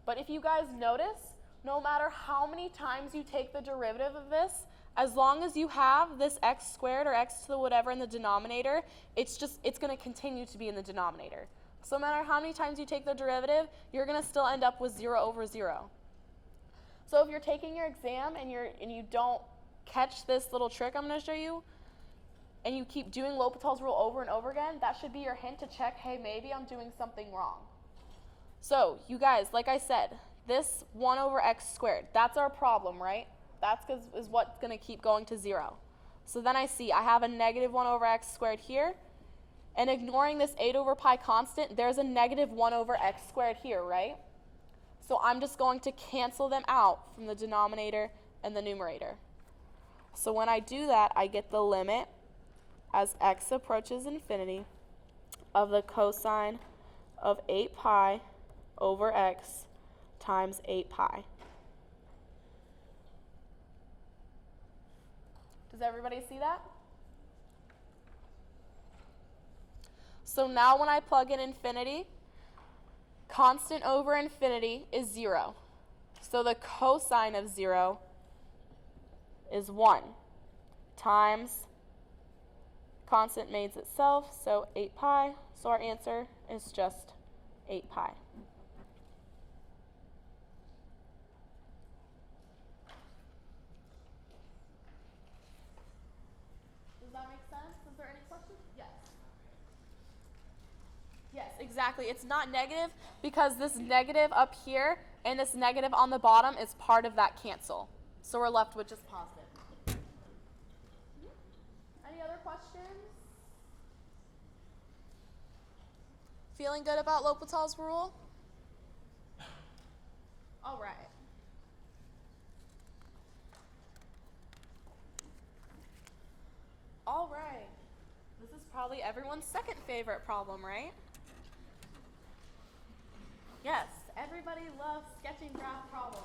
But if you guys notice, no matter how many times you take the derivative of this, as long as you have this x squared or x to the whatever in the denominator, it's going to continue to be in the denominator. So no matter how many times you take the derivative, you're going to still end up with 0 over 0. So if you're taking your exam and you don't catch this little trick I'm going to show you, and you keep doing L'Hopital's rule over and over again, that should be your hint to check, hey, maybe I'm doing something wrong. So you guys, like I said, this 1 over x squared, that's our problem, right? That's is what's going to keep going to 0. So then I see I have a negative 1 over x squared here. And ignoring this 8 over pi constant, there's a negative 1 over x squared here, right? So I'm just going to cancel them out from the denominator and the numerator. So when I do that, I get the limit as x approaches infinity of the cosine of 8 pi over x times 8 pi. Does everybody see that? So now when I plug in infinity, constant over infinity is 0. So the cosine of 0 is 1 times constant makes itself, so 8 pi. So our answer is just 8 pi. Does that make sense? Is there any questions? Yes. Yes, exactly. It's not negative because this negative up here and this negative on the bottom is part of that cancel. So we're left with just positive. Any other questions? Feeling good about L'Hopital's rule? All right. All right. This is probably everyone's second favorite problem, right? Yes, everybody loves sketching graph problems.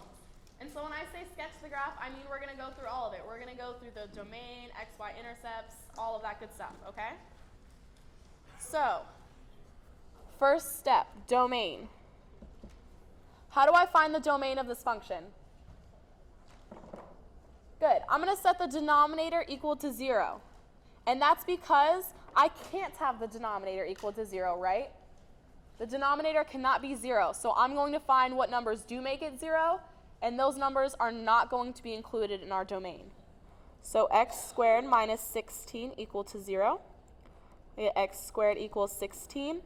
And so when I say sketch the graph, I mean we're going to go through all of it. We're going to go through the domain, x, y intercepts, all of that good stuff, okay? So, first step, domain. How do I find the domain of this function? Good. I'm going to set the denominator equal to 0. And that's because I can't have the denominator equal to 0, right? The denominator cannot be 0. So I'm going to find what numbers do make it 0, and those numbers are not going to be included in our domain. So x squared minus 16 equal to 0. We get x squared equals 16.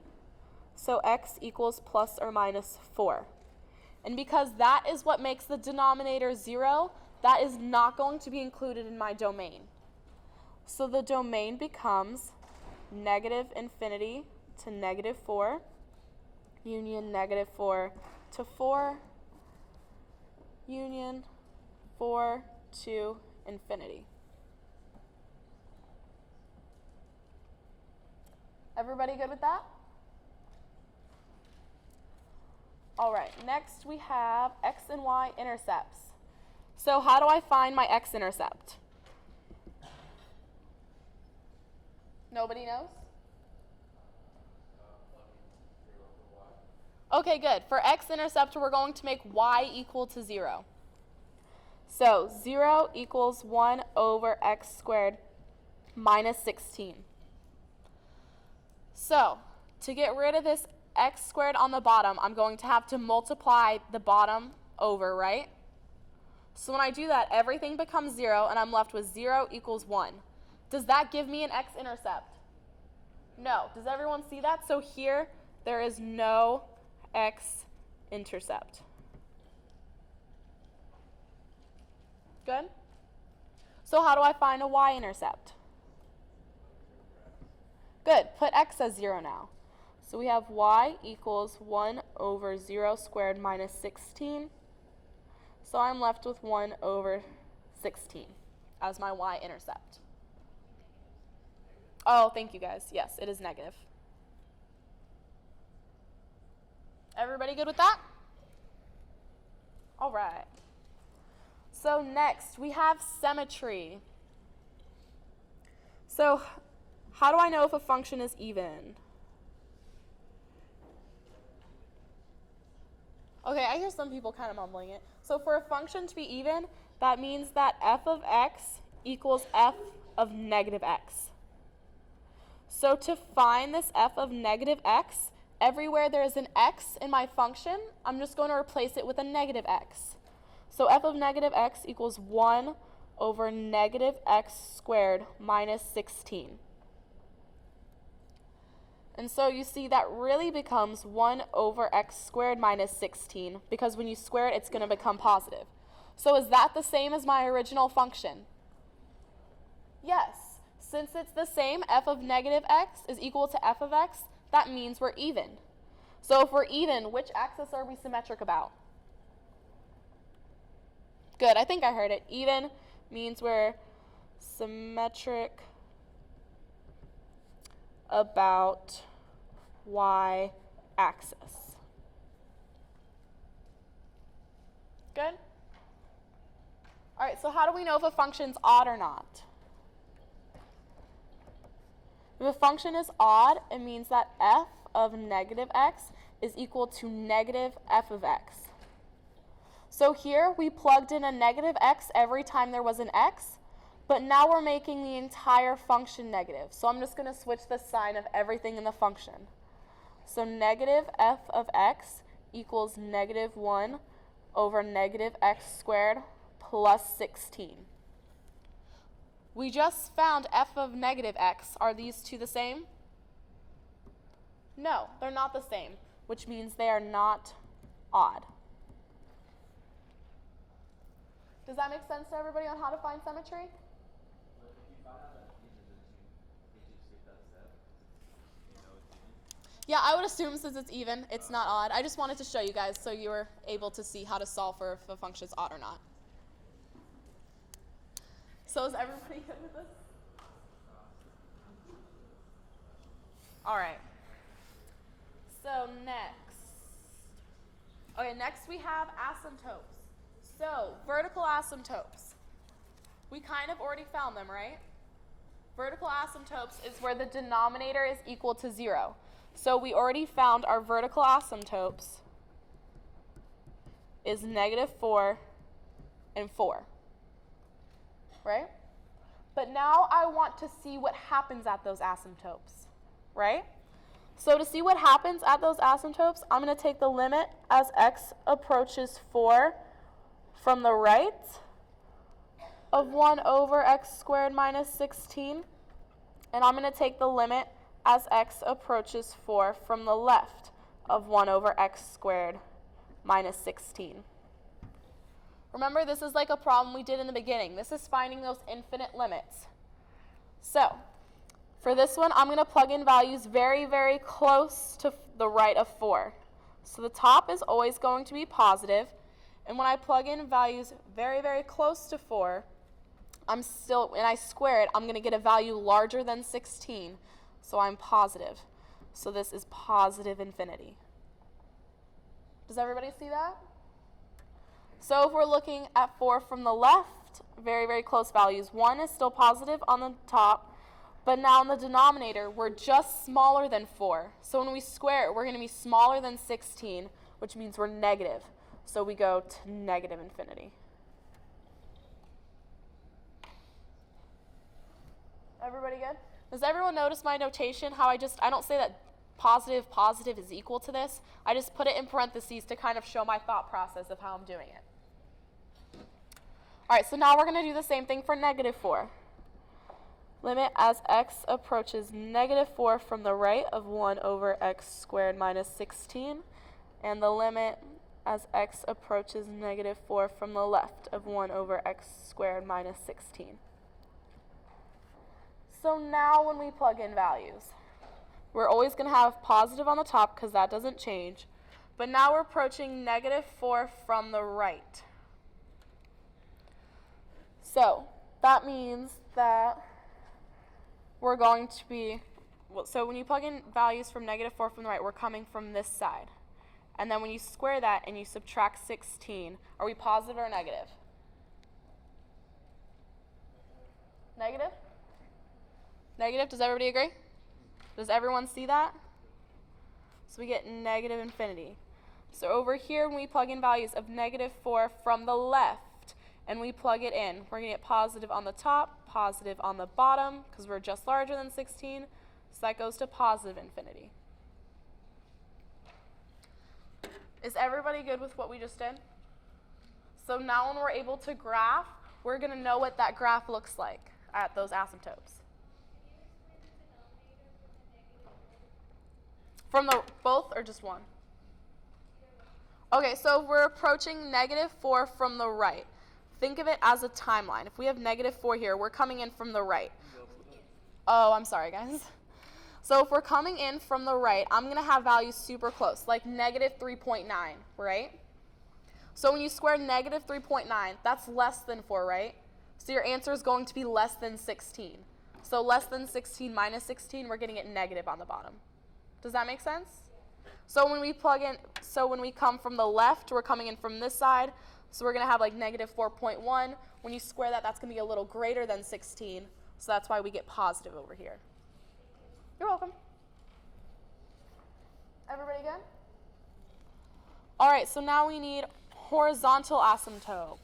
So x equals plus or minus 4. And because that is what makes the denominator 0, that is not going to be included in my domain. So the domain becomes negative infinity to negative 4, union negative 4 to 4, union 4 to infinity. Everybody good with that? All right, next we have x and y intercepts. So how do I find my x-intercept? Nobody knows? Okay, good. For x-intercept, we're going to make y equal to 0. So 0 equals 1 over x squared minus 16. So to get rid of this x squared on the bottom, I'm going to have to multiply the bottom over, right? So when I do that, everything becomes 0, and I'm left with 0 equals 1. Does that give me an x-intercept? No. Does everyone see that? So here, there is no x-intercept. Good? So how do I find a y-intercept? Good. Put x as 0 now. So we have y equals 1 over 0 squared minus 16. So I'm left with 1 over 16 as my y-intercept. Oh, thank you guys. Yes, it is negative. Everybody good with that? All right. So next, we have symmetry. So how do I know if a function is even? Okay, I hear some people kind of mumbling it. So for a function to be even, that means that f of x equals f of negative x. So to find this f of negative x, everywhere there is an x in my function, I'm just going to replace it with a negative x. So f of negative x equals 1 over negative x squared minus 16. And so you see that really becomes 1 over x squared minus 16, because when you square it, it's going to become positive. So is that the same as my original function? Yes. Since it's the same, f of negative x is equal to f of x, that means we're even. So if we're even, which axis are we symmetric about? Good, I think I heard it. Even means we're symmetric about y-axis. good? All right, so how do we know if a function's odd or not? If a function is odd, it means that f of negative x is equal to negative f of x. So here we plugged in a negative x every time there was an x, but now we're making the entire function negative. So I'm just going to switch the sign of everything in the function. So negative f of x equals negative 1 over negative x squared plus 16. We just found f of negative x. Are these two the same? No, they're not the same, which means they are not odd. Does that make sense to everybody on how to find symmetry? But if you find out that it's even, did you skip that step? You know it's even? Yeah, I would assume since it's even, it's not odd. I just wanted to show you guys so you were able to see how to solve for if a function is odd or not. So is everybody good with this? All right. So next we have asymptotes. So vertical asymptotes. We kind of already found them, right? Vertical asymptotes is where the denominator is equal to 0. So we already found our vertical asymptotes is negative 4 and 4. Right? But now I want to see what happens at those asymptotes, right? So to see what happens at those asymptotes, I'm going to take the limit as x approaches 4 from the right of 1 over x squared minus 16, and I'm going to take the limit as x approaches 4 from the left of 1 over x squared minus 16. Remember, this is like a problem we did in the beginning. This is finding those infinite limits. So, for this one, I'm going to plug in values very, very close to the right of 4. So the top is always going to be positive. And when I plug in values very, very close to 4, and I square it, I'm going to get a value larger than 16. So I'm positive. So this is positive infinity. Does everybody see that? So if we're looking at 4 from the left, very, very close values. 1 is still positive on the top, but now in the denominator, we're just smaller than 4. So when we square it, we're going to be smaller than 16, which means we're negative. So we go to negative infinity. Everybody good? Does everyone notice my notation? How I don't say that positive is equal to this. I just put it in parentheses to kind of show my thought process of how I'm doing it. All right, so now we're going to do the same thing for negative 4. Limit as x approaches negative 4 from the right of 1 over x squared minus 16, and the limit as x approaches negative 4 from the left of 1 over x squared minus 16. So now when we plug in values, we're always going to have positive on the top because that doesn't change. But now we're approaching negative 4 from the right. So that means that we're going to be, so when you plug in values from negative 4 from the right, we're coming from this side. And then when you square that and you subtract 16, are we positive or negative? Negative? Negative, does everybody agree? Does everyone see that? So we get negative infinity. So over here, when we plug in values of negative 4 from the left, and we plug it in, we're going to get positive on the top, positive on the bottom, because we're just larger than 16, so that goes to positive infinity. Is everybody good with what we just did? So now when we're able to graph, we're going to know what that graph looks like at those asymptotes. From the both or just one? Okay, so we're approaching negative 4 from the right. Think of it as a timeline. If we have negative 4 here, we're coming in from the right. Oh, I'm sorry, guys. So if we're coming in from the right, I'm going to have values super close, like negative 3.9, right? So when you square negative 3.9, that's less than 4, right? So your answer is going to be less than 16. So less than 16 minus 16, we're getting it negative on the bottom. Does that make sense? So when we plug in, so when we come from the left, we're coming in from this side. So we're going to have like negative 4.1. When you square that, that's going to be a little greater than 16. So that's why we get positive over here. You're welcome. Everybody good? All right, so now we need horizontal asymptote.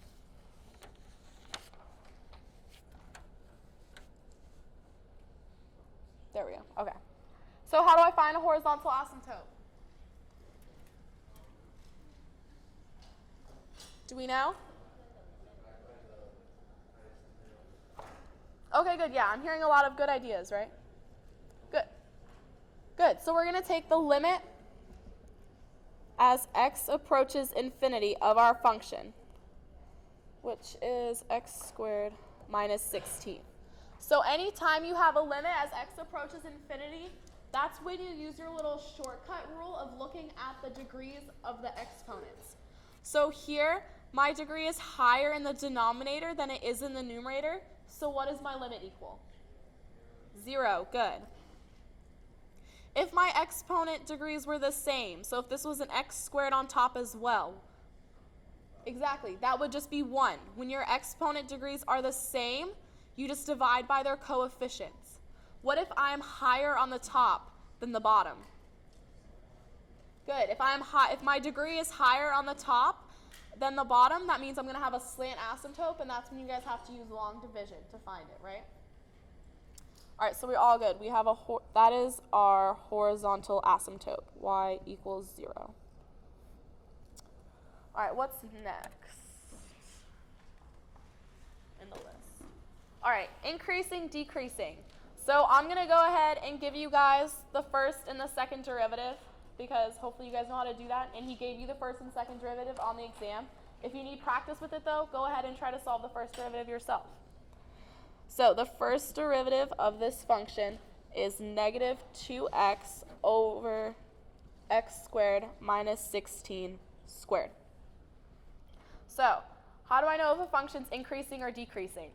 There we go. Okay. So how do I find a horizontal asymptote? Do we know? Okay, good. Yeah, I'm hearing a lot of good ideas, right? Good. Good. So we're going to take the limit as x approaches infinity of our function, which is x squared minus 16. So anytime you have a limit as x approaches infinity, that's when you use your little shortcut rule of looking at the degrees of the exponents. So here, my degree is higher in the denominator than it is in the numerator. So what does my limit equal? 0. Good. If my exponent degrees were the same, so if this was an x squared on top as well, exactly, that would just be 1. When your exponent degrees are the same, you just divide by their coefficients. What if I am higher on the top than the bottom? Good. If my degree is higher on the top than the bottom, that means I'm going to have a slant asymptote, and that's when you guys have to use long division to find it, right? All right, so we're all good. We have that is our horizontal asymptote, y equals 0. All right, what's next in the list? All right, increasing, decreasing. So I'm going to go ahead and give you guys the first and the second derivative, because hopefully you guys know how to do that, and he gave you the first and second derivative on the exam. If you need practice with it, though, go ahead and try to solve the first derivative yourself. So the first derivative of this function is negative 2x over x squared minus 16 squared. So how do I know if a function's increasing or decreasing?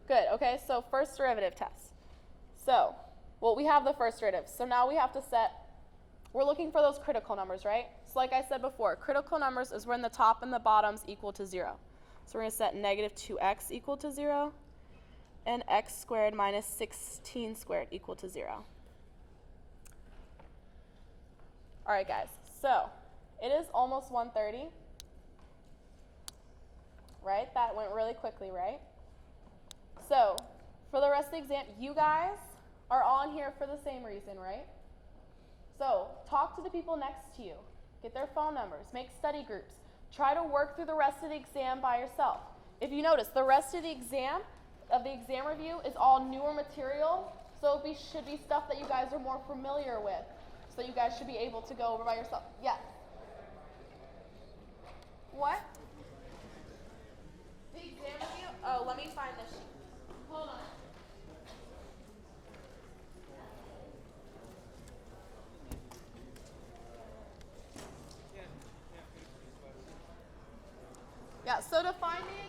Good, okay, so first derivative test. So, well, we have the first derivative. So now we have to we're looking for those critical numbers, right? So like I said before, critical numbers is when the top and the bottom's equal to 0. So we're going to set negative 2x equal to 0 and x squared minus 16 squared equal to 0. All right, guys, so it is almost 1:30, right? That went really quickly, right? So for the rest of the exam, you guys are on here for the same reason, right? So talk to the people next to you. Get their phone numbers. Make study groups. Try to work through the rest of the exam by yourself. If you notice, the rest of the exam review is all newer material, so it should be stuff that you guys are more familiar with, so you guys should be able to go over by yourself. Yes? What? The exam review? Oh, let me find this sheet. Hold on. Yeah, so to find the